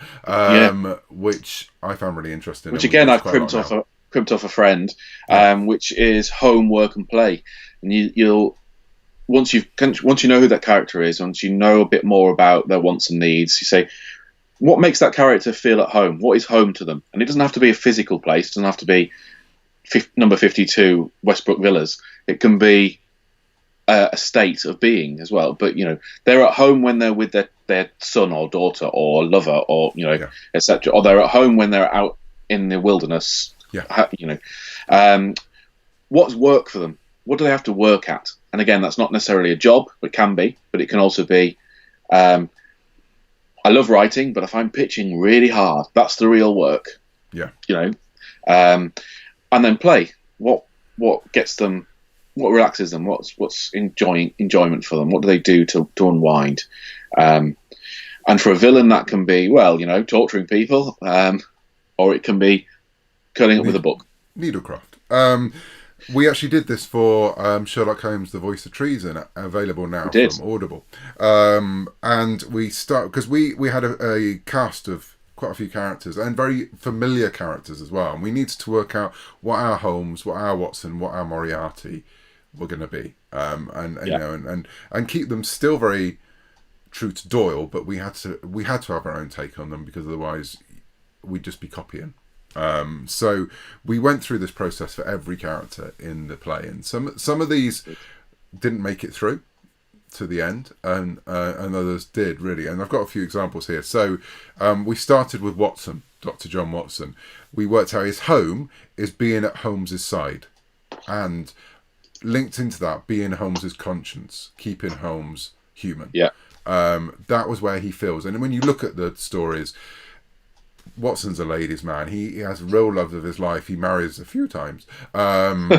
which I found really interesting. Which again, I've crimped off a friend, which is home, work, and play. And you'll once you know who that character is, once you know a bit more about their wants and needs, you say, what makes that character feel at home? What is home to them? And it doesn't have to be a physical place. It doesn't have to be number 52 Westbrook Villas. It can be a state of being as well. But they're at home when they're with their son or daughter or lover or etc. Or they're at home when they're out in the wilderness. What's work for them? What do they have to work at? And again, that's not necessarily a job, but it can be. But it can also be. I love writing, but I find pitching really hard. That's the real work. Yeah. And then play. What gets them? What relaxes them? What's enjoyment for them? What do they do to unwind? And for a villain, that can be torturing people, or it can be curling up with a book. Needlecraft. We actually did this for Sherlock Holmes: The Voice of Treason, available now from Audible. And we start because we had a cast of quite a few characters and very familiar characters as well, and we needed to work out what our Holmes, what our Watson, what our Moriarty were going to be, and keep them still very true to Doyle, but we had to have our own take on them, because otherwise we'd just be copying. So we went through this process for every character in the play, and some of these didn't make it through to the end, and others did, really. And I've got a few examples here. So we started with Watson, Dr. John Watson. We worked out his home is being at Holmes's side, and linked into that, being Holmes's conscience, keeping Holmes human. Yeah. That was where he feels. And when you look at the stories, Watson's a ladies' man. He has real love of his life. He marries a few times. And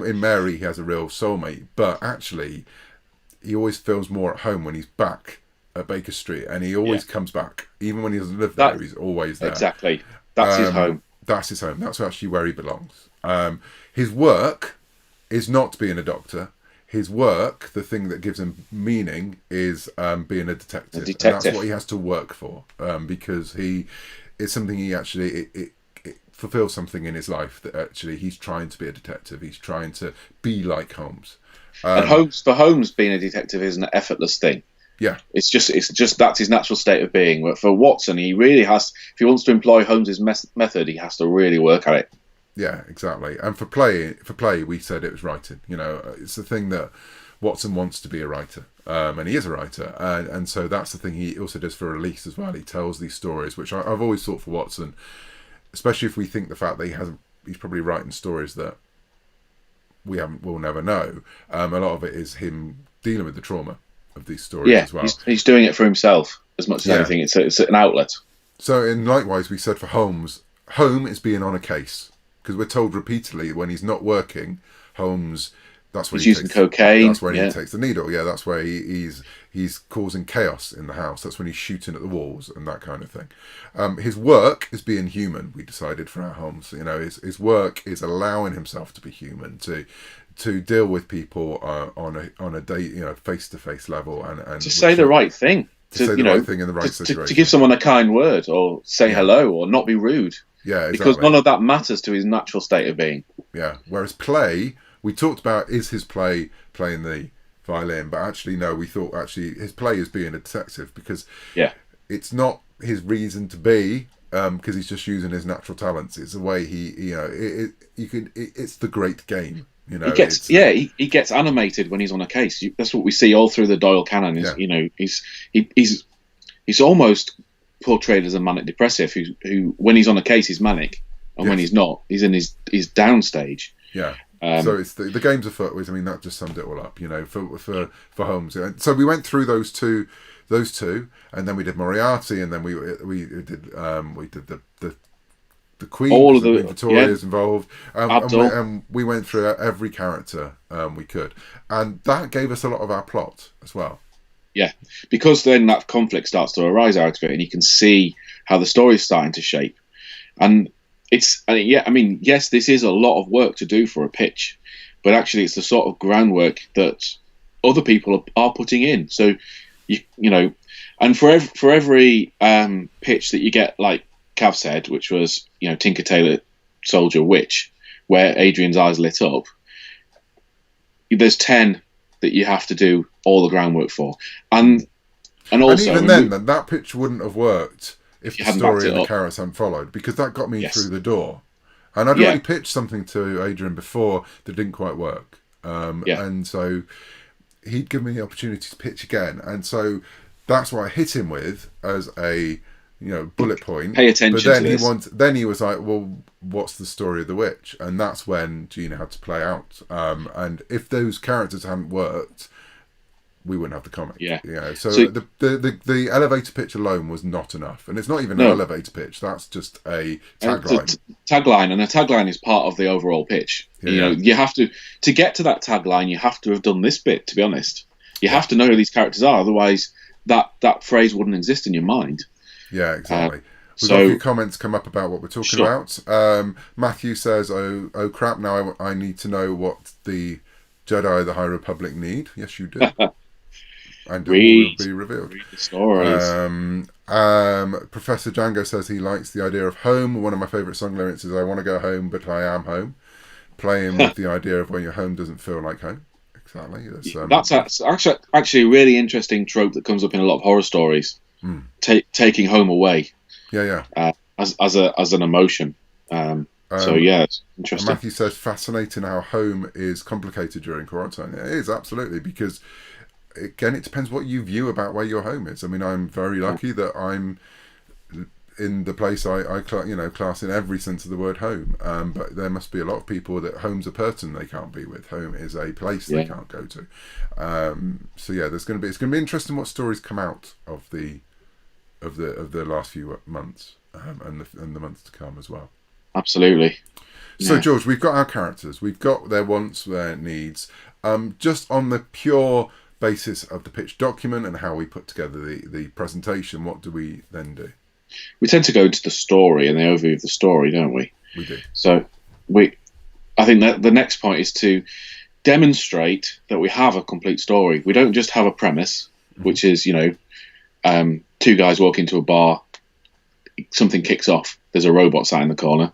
in Mary, he has a real soulmate. But actually, he always feels more at home when he's back at Baker Street. And he always comes back. Even when he doesn't live there, he's always there. Exactly. That's his home. That's his home. That's actually where he belongs. His work is not being a doctor. His work, the thing that gives him meaning, is being a detective. And that's what he has to work for, because it's something he actually it fulfills something in his life, that actually he's trying to be a detective. He's trying to be like Holmes. And Holmes being a detective is an effortless thing. Yeah, it's just that's his natural state of being. But for Watson, he really has. If he wants to employ Holmes's method, he has to really work at it. Yeah, exactly. And for play, we said it was writing. It's the thing that Watson wants to be a writer, and he is a writer, and so that's the thing he also does for release as well. He tells these stories, which I've always thought for Watson, especially if we think the fact that he hasn't probably writing stories that we'll never know. A lot of it is him dealing with the trauma of these stories as well. He's doing it for himself as much as anything. It's an outlet. So, and likewise, we said for Holmes, home is being on a case, because we're told repeatedly when he's not working, Holmes, that's when he's using cocaine. That's when he takes the needle. Yeah, that's where he's causing chaos in the house. That's when he's shooting at the walls and that kind of thing. His work is being human. We decided for our Holmes, his work is allowing himself to be human, to deal with people on a day, face to face level, and to say the right thing. To say the right thing in the right situation. To give someone a kind word, or say hello, or not be rude. Yeah, exactly. Because none of that matters to his natural state of being. Yeah. Whereas play, we talked about, is his play playing the violin? But actually, no, we thought his play is being a detective, because it's not his reason to be, because he's just using his natural talents. It's the way it's the great game. He gets animated when he's on a case. That's what we see all through the Doyle canon. He's almost portrayed as a manic depressive who when he's on a case he's manic, and when he's not, he's in his down stage. Yeah. So it's the games afoot. I mean, that just summed it all up. For Holmes. So we went through those two, and then we did Moriarty, and then we did the Queen, all of the Victoria's involved, and we went through every character we could, and that gave us a lot of our plot as well. Yeah, because then that conflict starts to arise out of it, and you can see how the story is starting to shape. And yes, this is a lot of work to do for a pitch, but actually it's the sort of groundwork that other people are putting in. So and for every pitch that you get, like Cav said, which was Tinker Tailor Soldier Witch, where Adrian's eyes lit up, there's 10 that you have to do all the groundwork for, and also, and even then that pitch wouldn't have worked if the story and the characters hadn't followed, because that got me through the door, and I'd already pitched something to Adrian before that didn't quite work, and so he'd given me the opportunity to pitch again, and so that's what I hit him with as a bullet point. Pay attention. But then then he was like, "Well, what's the story of the witch?" And that's when Gina had to play out. And if those characters hadn't worked, we wouldn't have the comic. Yeah. So the elevator pitch alone was not enough, and it's not even an elevator pitch. That's just a tagline. And a tagline is part of the overall pitch. You have to get to that tagline. You have to have done this bit. To be honest, you have to know who these characters are. Otherwise, that phrase wouldn't exist in your mind. Yeah, exactly. We've got a few comments come up about what we're talking about. Matthew says, oh crap, now I need to know what the Jedi of the High Republic need. Yes, you do. And it will be revealed. Read the stories. Professor Django says he likes the idea of home. One of my favourite song lyrics is, I want to go home, but I am home. Playing with the idea of when your home doesn't feel like home. Exactly. That's actually a really interesting trope that comes up in a lot of horror stories. Taking home away, as an emotion. It's interesting. Matthew says, fascinating how home is complicated during quarantine. It is, absolutely, because again, it depends what you view about where your home is. I mean, I'm very lucky that I'm in the place I class in every sense of the word home. But there must be a lot of people that home's a person they can't be with. Home is a place they can't go to. It's going to be interesting what stories come out of the last few months and the months to come as well. Absolutely. So George, we've got our characters, we've got their wants, their needs. Just on the pure basis of the pitch document and how we put together the presentation, what do we then do? We tend to go into the story and the overview of the story, don't we? We do. So I think that the next point is to demonstrate that we have a complete story. We don't just have a premise, which is, two guys walk into a bar, something kicks off, there's a robot sat in the corner.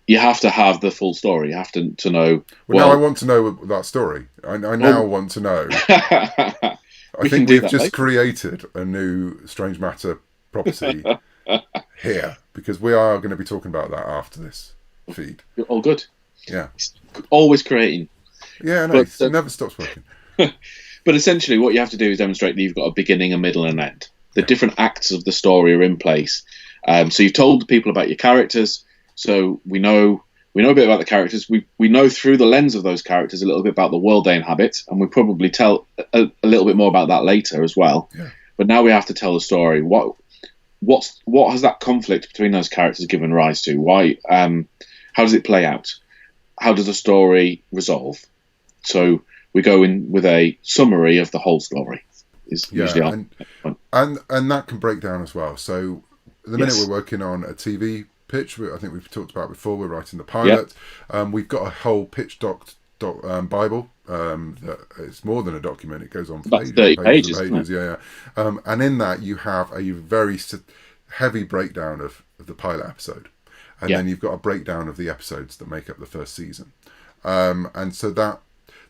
You have to have the full story. You have to know. Well, now I want to know that story. I now want to know. I think we've just created a new Strange Matter property here, because we are going to be talking about that after this feed. All good. Yeah. Always creating. Yeah, no, it never stops working. But essentially what you have to do is demonstrate that you've got a beginning, a middle, and an end. The different acts of the story are in place. So you've told the people about your characters, so we know we know a bit about the characters. We know through the lens of those characters a little bit about the world they inhabit, and we probably tell a little bit more about that later as well. Yeah. But now we have to tell the story. What has that conflict between those characters given rise to? Why? How does it play out? How does the story resolve? So we go in with a summary of the whole story. Is usually and that can break down as well. So the minute Yes. we're working on a TV pitch, I think we've talked about before, we're writing the pilot. Yep. We've got a whole pitch Bible. That it's more than a document. It goes on for about 30 pages. Yeah. And in that you have a very heavy breakdown of the pilot episode, and then you've got a breakdown of the episodes that make up the first season. And so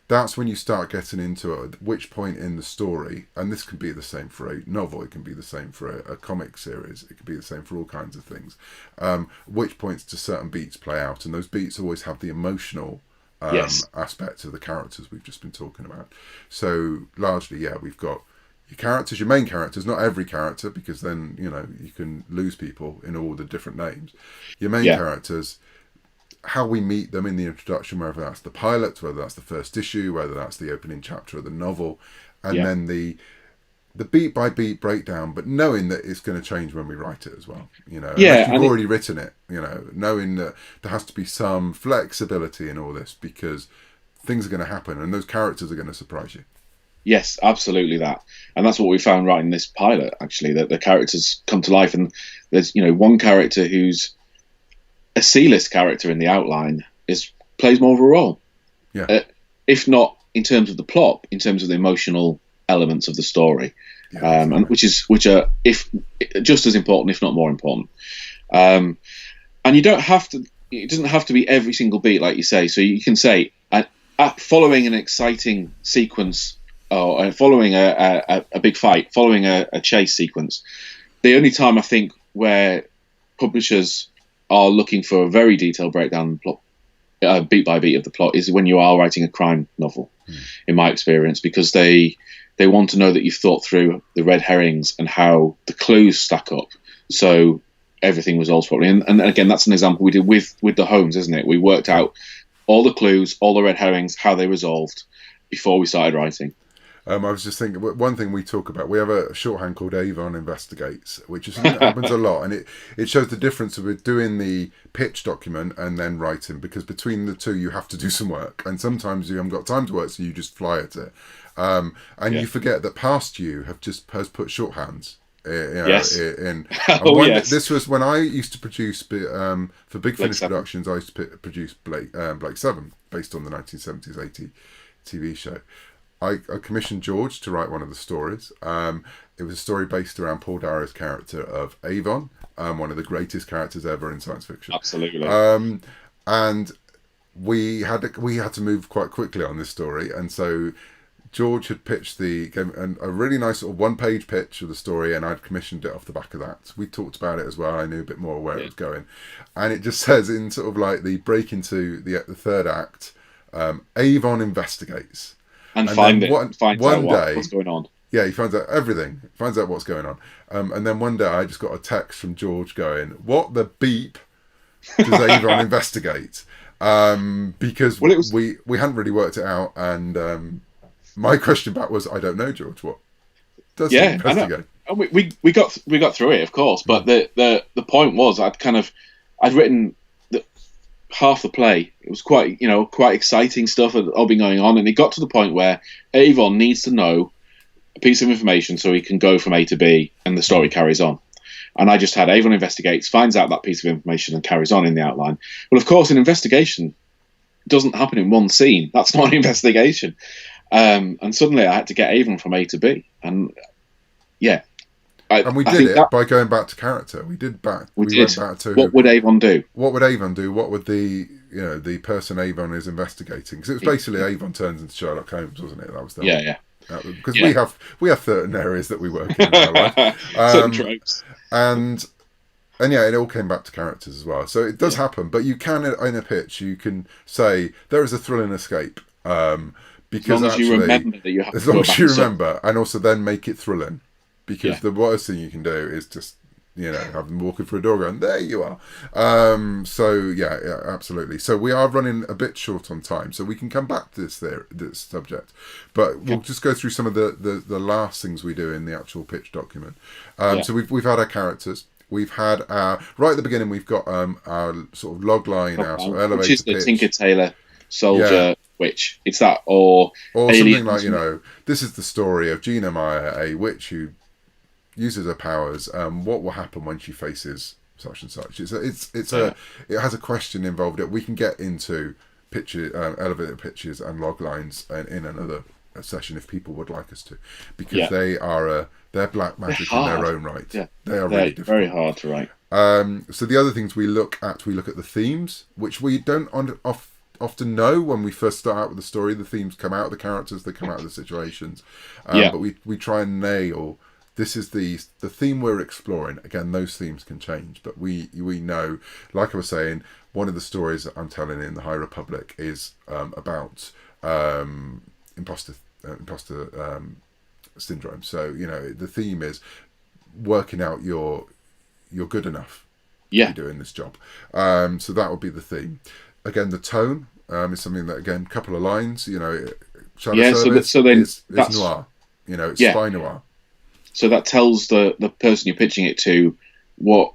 that's when you start getting into which point in the story, and this can be the same for a novel, it can be the same for a comic series, it can be the same for all kinds of things. Which points do certain beats play out, and those beats always have the emotional aspect of the characters we've just been talking about. So largely, we've got your characters, your main characters, not every character, because then, you can lose people in all the different names. Your main characters, how we meet them in the introduction, whether that's the pilot, whether that's the first issue, whether that's the opening chapter of the novel, and then the beat by beat breakdown, but knowing that it's going to change when we write it as well. Unless you've already written it, knowing that there has to be some flexibility in all this, because things are going to happen and those characters are going to surprise you. Yes, absolutely that. And that's what we found writing this pilot, actually, that the characters come to life, and there's, one character who's a C-list character in the outline plays more of a role. Yeah. If not in terms of the plot, in terms of the emotional elements of the story, and which are if just as important, if not more important. And you don't have to. It doesn't have to be every single beat, like you say. So you can say, following an exciting sequence, or following a big fight, following a chase sequence. The only time I think where publishers are looking for a very detailed breakdown of the plot, beat by beat of the plot, is when you are writing a crime novel, in my experience, because they want to know that you've thought through the red herrings and how the clues stack up, so everything resolves properly. And again, that's an example we did with the Holmes, isn't it? We worked out all the clues, all the red herrings, how they resolved before we started writing. I was just thinking, one thing we talk about, we have a shorthand called Avon Investigates, which is happens a lot, and it shows the difference with doing the pitch document and then writing, because between the two you have to do some work, and sometimes you haven't got time to work, so you just fly at it, and you forget that past you has put shorthands. In. Yes. This was when I used to produce for Big Finish Productions. I used to produce Blake 7, based on the 1970s 80 TV show. I commissioned George to write one of the stories. It was a story based around Paul Darrow's character of Avon, one of the greatest characters ever in science fiction. Absolutely. And we had to move quite quickly on this story, and so George had pitched a really nice sort of one-page pitch of the story, and I'd commissioned it off the back of that. We talked about it as well. I knew a bit more where it was going, and it just says in sort of like the break into the third act, Avon investigates. And finds out what's going on. Yeah, he finds out everything. Finds out what's going on. And then one day I just got a text from George going, "What the beep does Avon investigate?" Because we hadn't really worked it out, and my question back was, "I don't know, George. What does he investigate?" We got through it, of course, but the point was I'd written half the play. It was quite exciting stuff had all been going on, and it got to the point where Avon needs to know a piece of information so he can go from A to B, and the story carries on. And I just had Avon investigates, finds out that piece of information, and carries on in the outline. Well, of course, an investigation doesn't happen in one scene. That's not an investigation. And suddenly I had to get Avon from A to B, and we did it by going back to character. We went back to what would Avon do? What would Avon do? What would the person Avon is investigating? Because it was basically Avon turns into Sherlock Holmes, wasn't it? That was because we have certain areas that we work in our life, certain tropes, and it all came back to characters as well. So it does happen, but you can in a pitch you can say there is a thrilling escape. Because as long as you remember that you have as long as you remember, and also then make it thrilling. Because the worst thing you can do is just have them walking through a door going, there you are. So yeah, absolutely. So we are running a bit short on time, so we can come back to this subject, but we'll just go through some of the last things we do in the actual pitch document. So we've had our characters. We've had right at the beginning. We've got our sort of log line, our sort of elevator which is the pitch. Tinker Tailor Soldier witch. It's that or something like this is the story of Gina Meyer, a witch who uses her powers. What will happen when she faces such and such? It has a question involved. We can get into elevator pitches and log lines in another session if people would like us to, because they're black magic in their own right. Yeah. They are really difficult. Very hard to write. So the other things we look at the themes, which we don't often know when we first start out with the story. The themes come out of the characters, they come out of the situations. But we try and nail, this is the theme we're exploring. Again, those themes can change, but we know, like I was saying, one of the stories that I'm telling in the High Republic is about imposter syndrome. So the theme is working out you're good enough to be doing this job. So that would be the theme. Again, the tone is something that, again, a couple of lines. Shadow Service is noir. It's spy noir. So that tells the person you're pitching it to what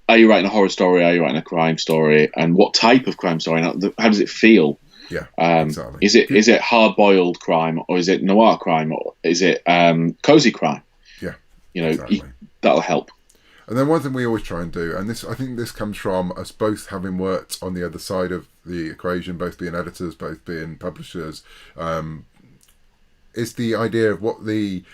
are you writing a horror story? Are you writing a crime story? And what type of crime story? How does it feel? Yeah, exactly. Is it hard-boiled crime, or is it noir crime, or is it cozy crime? Yeah, exactly. That'll help. And then one thing we always try and do, and I think this comes from us both having worked on the other side of the equation, both being editors, both being publishers, is the idea of what the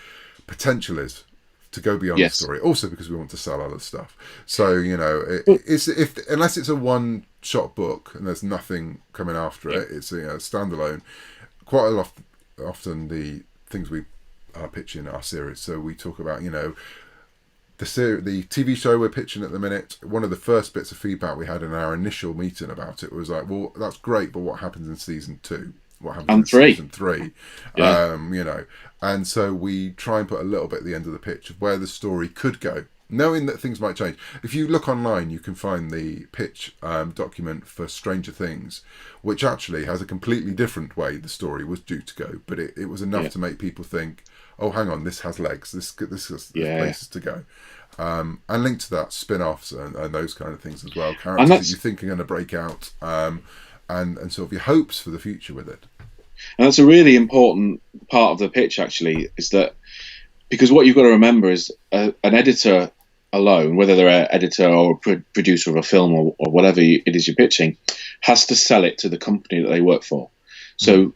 potential is to go beyond the story. Also because we want to sell other stuff. So, unless it's a one-shot book and there's nothing coming after it, it's a standalone. Quite often the things we are pitching are series. So we talk about, the TV show we're pitching at the minute. One of the first bits of feedback we had in our initial meeting about it was like, well, that's great, but what happens in season 2? What happens in season 3? And so we try and put a little bit at the end of the pitch of where the story could go, knowing that things might change. If you look online, you can find the pitch document for Stranger Things, which actually has a completely different way the story was due to go, but it was enough to make people think, oh, hang on, this has legs, this has places to go. And linked to that, spin-offs and those kind of things as well. Characters that you think are going to break out, and sort of your hopes for the future with it. And that's a really important part of the pitch, actually, is that because what you've got to remember is an editor alone, whether they're an editor or a producer of a film or whatever it is you're pitching, has to sell it to the company that they work for. So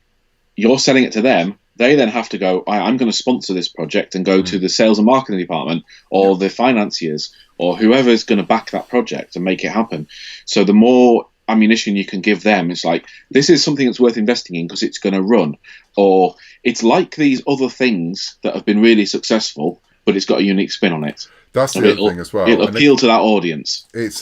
you're selling it to them. They then have to go, I'm going to sponsor this project and go to the sales and marketing department or the financiers or whoever's going to back that project and make it happen. So the more ammunition you can give them, it's like, this is something that's worth investing in because it's going to run. Or it's like these other things that have been really successful, but it's got a unique spin on it. That's the other thing as well. It'll appeal to that audience. It's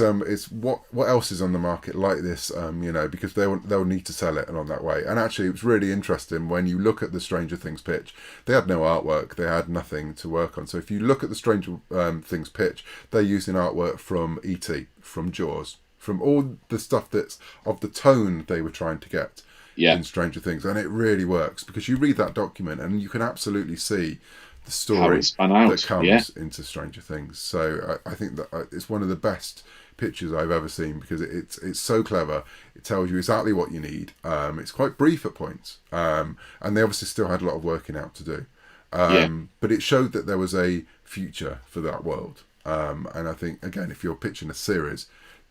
what else is on the market like this, because they'll need to sell it along that way. And actually, it was really interesting when you look at the Stranger Things pitch. They had no artwork. They had nothing to work on. So if you look at the Stranger Things pitch, they're using artwork from E.T., from Jaws, from all the stuff that's of the tone they were trying to get in Stranger Things. And it really works because you read that document and you can absolutely see the story that comes into Stranger Things. So I think that it's one of the best pictures I've ever seen because it's so clever. It tells you exactly what you need. It's quite brief at points, and they obviously still had a lot of working out to do. But it showed that there was a future for that world. And I think, again, if you're pitching a series,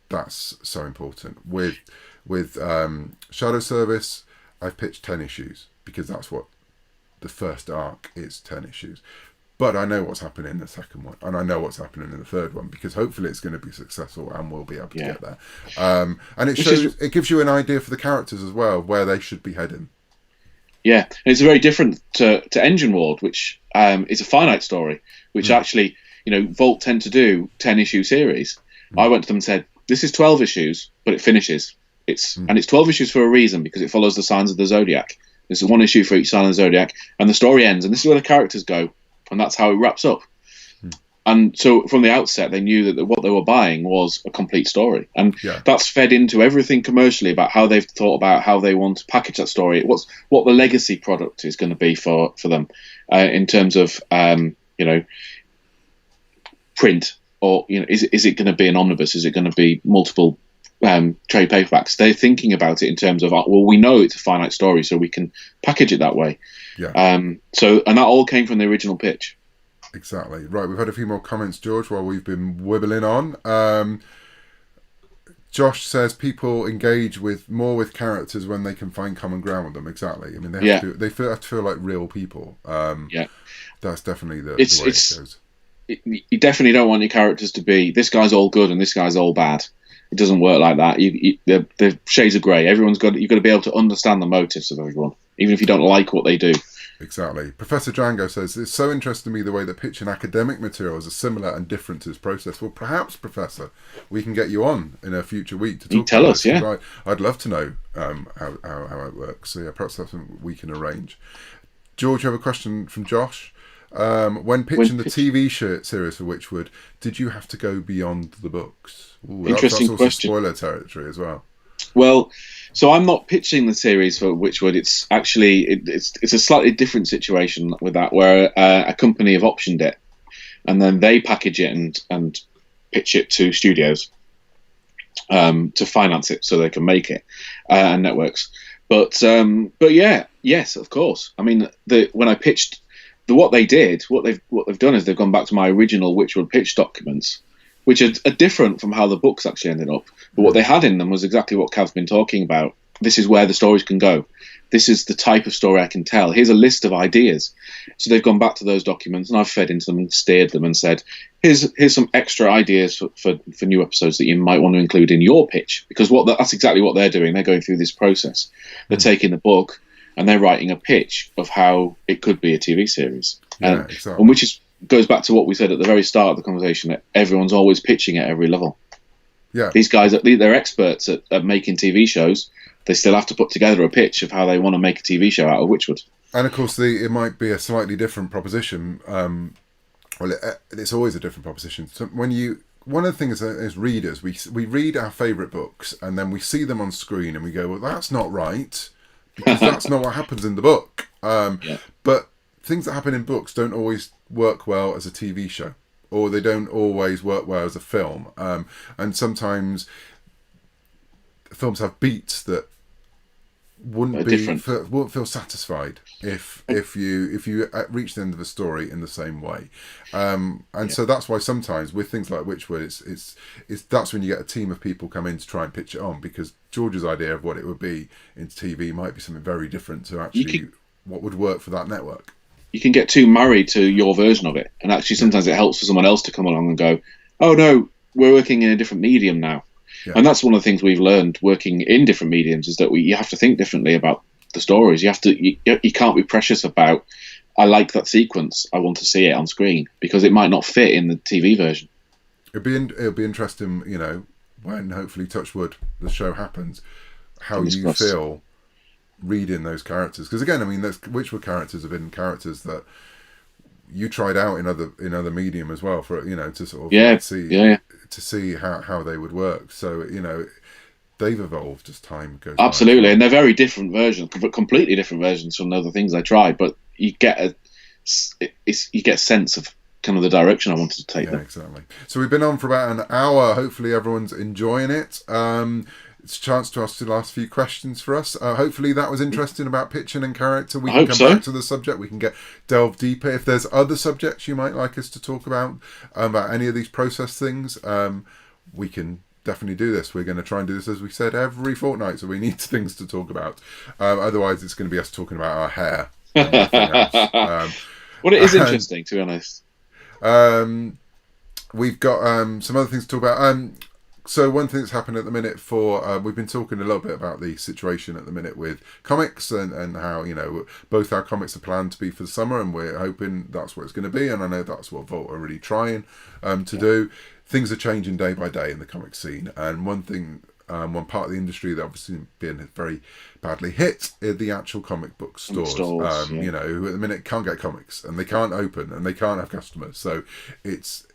that's so important. With Shadow Service, I've pitched 10 issues because that's what the first arc is, 10 issues. But I know what's happening in the second one, and I know what's happening in the third one because hopefully it's going to be successful and we'll be able to get there. And it gives you an idea for the characters as well where they should be heading. Yeah, and it's very different to Engine Ward, which is a finite story, which actually, Vault tend to do 10-issue series. I went to them and said, this is 12 issues, but it finishes. And it's 12 issues for a reason because it follows the signs of the Zodiac. There's one issue for each sign of the Zodiac, and the story ends, and this is where the characters go, and that's how it wraps up. And so from the outset, they knew that what they were buying was a complete story. And that's fed into everything commercially about how they've thought about how they want to package that story, what the legacy product is going to be for them in terms of, print, or, is it going to be an omnibus? Is it going to be multiple trade paperbacks? They're thinking about it in terms of, well, we know it's a finite story, so we can package it that way. Yeah. And that all came from the original pitch. Exactly. Right, we've had a few more comments, George, while we've been wibbling on. Josh says people engage more with characters when they can find common ground with them. Exactly. I mean, they have to feel like real people. That's definitely the way it goes. You definitely don't want your characters to be, this guy's all good and this guy's all bad. It doesn't work like that. The shades of grey. You've got to be able to understand the motives of everyone, even if you don't like what they do. Exactly. Professor Django says, it's so interesting to me the way that pitch and academic materials are similar and different to this process. Well, perhaps, Professor, we can get you on in a future week to talk tell us, yeah. I'd love to know how it works. So, yeah, perhaps that's something we can arrange. George, you have a question from Josh. When pitching the TV series for Witchwood, did you have to go beyond the books? Ooh, Interesting that's also question. Spoiler territory as well. Well, so I'm not pitching the series for Witchwood. It's actually it's a slightly different situation with that, where a company have optioned it, and then they package it and pitch it to studios to finance it so they can make it, and networks. But yes, of course. I mean, when I pitched what they've done is they've gone back to my original Witchwood pitch documents, which are different from how the books actually ended up. But what they had in them was exactly what Cav's been talking about. This is where the stories can go. This is the type of story I can tell. Here's a list of ideas. So they've gone back to those documents, and I've fed into them and steered them and said, here's some extra ideas for new episodes that you might want to include in your pitch. Because that's exactly what they're doing. They're going through this process. They're taking the book and they're writing a pitch of how it could be a TV series. Exactly. And which goes back to what we said at the very start of the conversation, that everyone's always pitching at every level. Yeah. These guys, they're experts at making TV shows. They still have to put together a pitch of how they want to make a TV show out of Witchwood. And of course, it might be a slightly different proposition. It's always a different proposition. So one of the things as readers, we read our favourite books and then we see them on screen and we go, well, that's not right, because that's not what happens in the book. But things that happen in books don't always work well as a TV show, or they don't always work well as a film. And sometimes films have beats that wouldn't feel satisfied if you reach the end of a story in the same way. So that's why sometimes with things like Witchwood, it's that's when you get a team of people come in to try and pitch it on, because George's idea of what it would be in TV might be something very different to actually what would work for that network. You can get too married to your version of it, and actually sometimes it helps for someone else to come along and go, oh no, we're working in a different medium now. And that's one of the things we've learned working in different mediums, is that you have to think differently about the stories. You can't be precious about, I like that sequence, I want to see it on screen, because it might not fit in the TV version. It'll be interesting, when hopefully, touch wood, the show happens, how you feel reading those characters. Because again, I mean, those Witchwood characters have been characters that you tried out in other medium as well, for to sort of see how they would work. So they've evolved as time goes by. Absolutely, and they're very different versions, completely different versions from the other things I tried. But you get a sense of kind of the direction I wanted to take them. Exactly. So we've been on for about an hour. Hopefully everyone's enjoying it. It's a chance to ask the last few questions for us. Hopefully that was interesting about pitching and character. We can come back to the subject. We can delve deeper. If there's other subjects you might like us to talk about any of these process things, we can definitely do this. We're going to try and do this, as we said, every fortnight, so we need things to talk about. Otherwise, it's going to be us talking about our hair and nothing else. Well, it is interesting, to be honest. We've got some other things to talk about. So one thing that's happened at the minute we've been talking a little bit about the situation at the minute with comics and how, both our comics are planned to be for the summer, and we're hoping that's what it's going to be. And I know that's what Vault are really trying to do. Things are changing day by day in the comic scene. And one thing one part of the industry that obviously been very badly hit in the actual comic book stores. You know, who at the minute can't get comics and they can't open and they can't have customers. So it's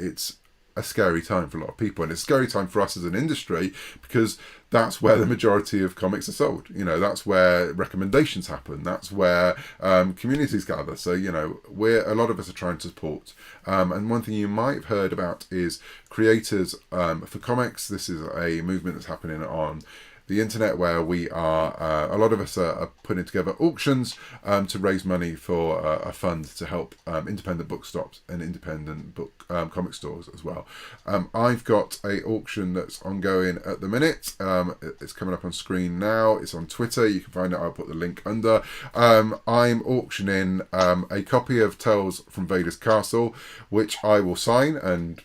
a scary time for a lot of people, and it's a scary time for us as an industry because that's where the majority of comics are sold. You know, that's where recommendations happen. That's where communities gather. So, you know, a lot of us are trying to support. And one thing you might have heard about is creators for comics. This is a movement that's happening on the internet where we are, a lot of us are putting together auctions to raise money for a fund to help independent bookstops and independent book comic stores as well. I've got a auction that's ongoing at the minute. It's coming up on screen now. It's on Twitter. You can find it. I'll put the link under. I'm auctioning a copy of Tales from Vader's Castle, which I will sign and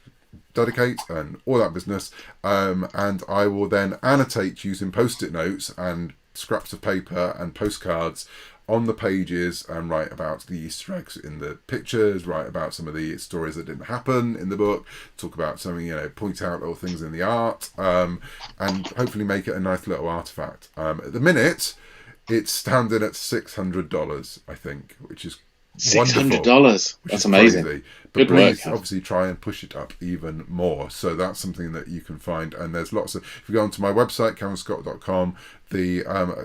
dedicate and all that business, and I will then annotate using post-it notes and scraps of paper and postcards on the pages and write about the Easter eggs in the pictures, write about some of the stories that didn't happen in the book, talk about something, you know, point out little things in the art, and hopefully make it a nice little artifact. At the minute, it's standing at $600, I think, which is $600. That's amazing. Crazy. But please, obviously, try and push it up even more. So that's something that you can find. And there's lots of. If you go onto my website, CameronScott.com,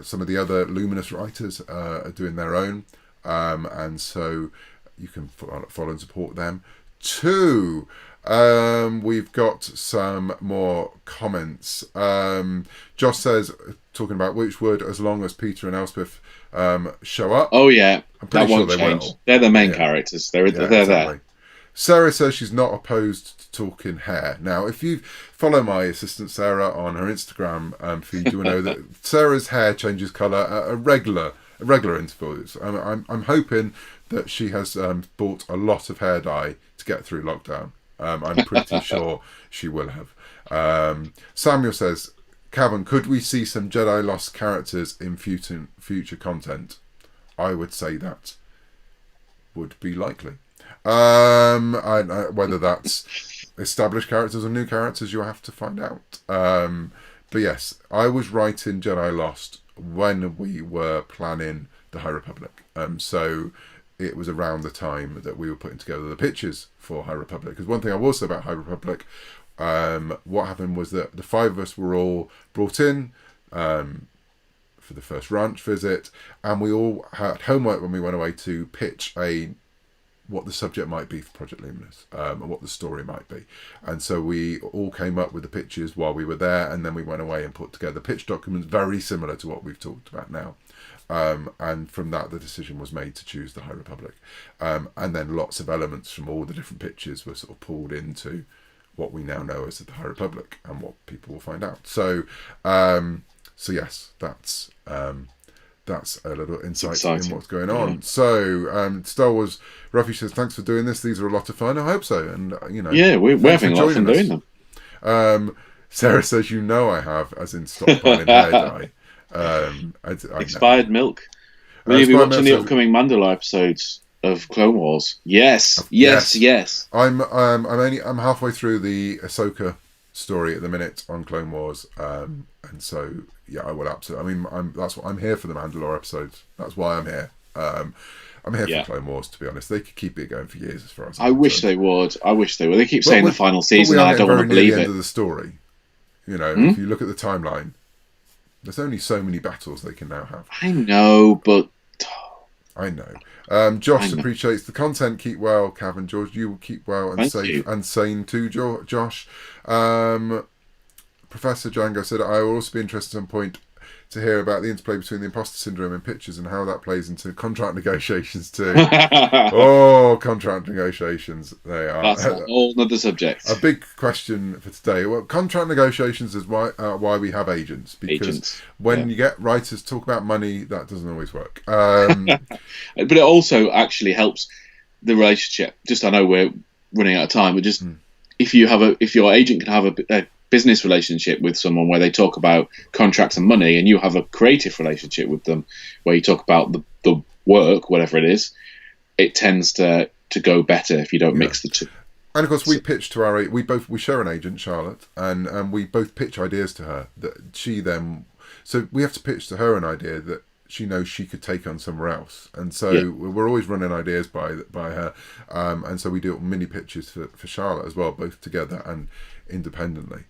some of the other Luminous writers are doing their own, and so you can follow and support them too. We've got some more comments. Josh says, talking about which would, as long as Peter and Elspeth show up. Oh yeah, I'm pretty that won't sure they change. will. They're the main characters. They're exactly. there. Sarah says she's not opposed to talking hair. Now, if you follow my assistant Sarah on her Instagram feed, you will know that Sarah's hair changes colour at a regular intervals. I'm hoping that she has bought a lot of hair dye to get through lockdown. I'm pretty sure she will have. Samuel says, Cavan, could we see some Jedi Lost characters in future content? I would say that would be likely. Whether that's established characters or new characters, you'll have to find out. But yes, I was writing Jedi Lost when we were planning the High Republic. So it was around the time that we were putting together the pictures for High Republic. Because one thing I will say about High Republic, what happened was that the five of us were all brought in for the first ranch visit, and we all had homework when we went away to pitch what the subject might be for Project Luminous, and what the story might be. And so we all came up with the pictures while we were there, and then we went away and put together pitch documents very similar to what we've talked about now. And from that, the decision was made to choose the High Republic. And then lots of elements from all the different pictures were sort of pulled into what we now know as the High Republic and what people will find out. So yes, that's a little insight in what's going on. Yeah. So Star Wars Ruffy says, thanks for doing this. These are a lot of fun. I hope so. And we're having a lot of fun doing them. Sarah says, I have, as in stockpiling hair dye. Expired milk. Will you be watching the upcoming Mandalore episodes of Clone Wars? Yes. I'm halfway through the Ahsoka story at the minute on Clone Wars, and so yeah, I will absolutely. I'm here for the Mandalore episodes. That's why I'm here. I'm here for Clone Wars, to be honest. They could keep it going for years, as far as I wish they would. They keep saying the final season. I don't want to believe the end of the story. If you look at the timeline, there's only so many battles they can now have. I know, but I know. Josh appreciates the content. Keep well, Cavan. George, you will keep well and safe and sane too, Josh. Professor Django said, I will also be interested at some point to hear about the interplay between the imposter syndrome in pictures and how that plays into contract negotiations too. Contract negotiations. They are. That's a whole other subject. A big question for today. Well, contract negotiations is why we have agents. Because when you get writers talk about money, that doesn't always work. But it also actually helps the relationship. Just, I know we're running out of time, but just if your agent can have a business relationship with someone where they talk about contracts and money, and you have a creative relationship with them where you talk about the work, whatever it is, it tends to go better if you don't mix the two. And of course, we pitch to we share an agent, Charlotte, and we both pitch ideas to her that she then. So we have to pitch to her an idea that she knows she could take on somewhere else, and so we're always running ideas by her, and so we do mini pitches for Charlotte as well, both together and independently.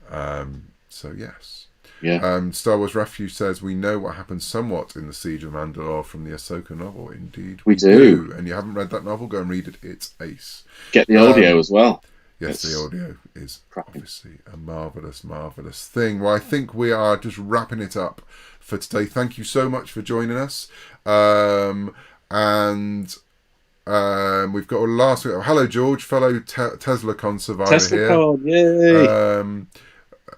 So yes. Yeah. Star Wars Refuge says, we know what happens somewhat in the Siege of Mandalore from the Ahsoka novel. Indeed, we do. And you haven't read that novel, go and read it. It's ace. Get the audio as well. Yes, the audio is obviously a marvellous, marvellous thing. Well, I think we are just wrapping it up for today. Thank you so much for joining us. And we've got a last week. Hello, George, fellow TeslaCon survivor here. TeslaCon, yay!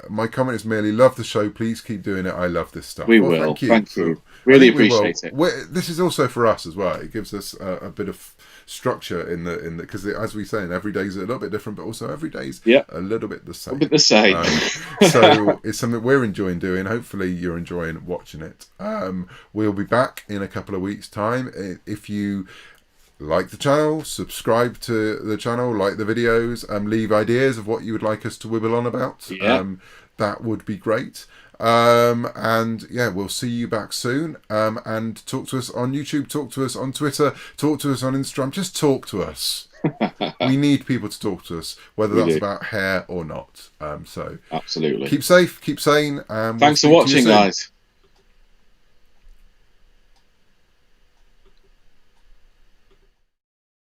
My comment is merely, love the show. Please keep doing it. I love this stuff. We will. Thank you. Really appreciate it. This is also for us as well. It gives us a bit of structure in the because as we say, every day is a little bit different, but also every day is a little bit the same. A bit the same. So it's something we're enjoying doing. Hopefully you're enjoying watching it. We'll be back in a couple of weeks' time. If you like the channel, subscribe to the channel, like the videos, leave ideas of what you would like us to wibble on about. That would be great. And yeah, we'll see you back soon. And talk to us on YouTube, talk to us on Twitter, talk to us on Instagram. Just talk to us. We need people to talk to us, whether that's about hair or not. So absolutely, keep safe, keep sane. Thanks for watching, guys.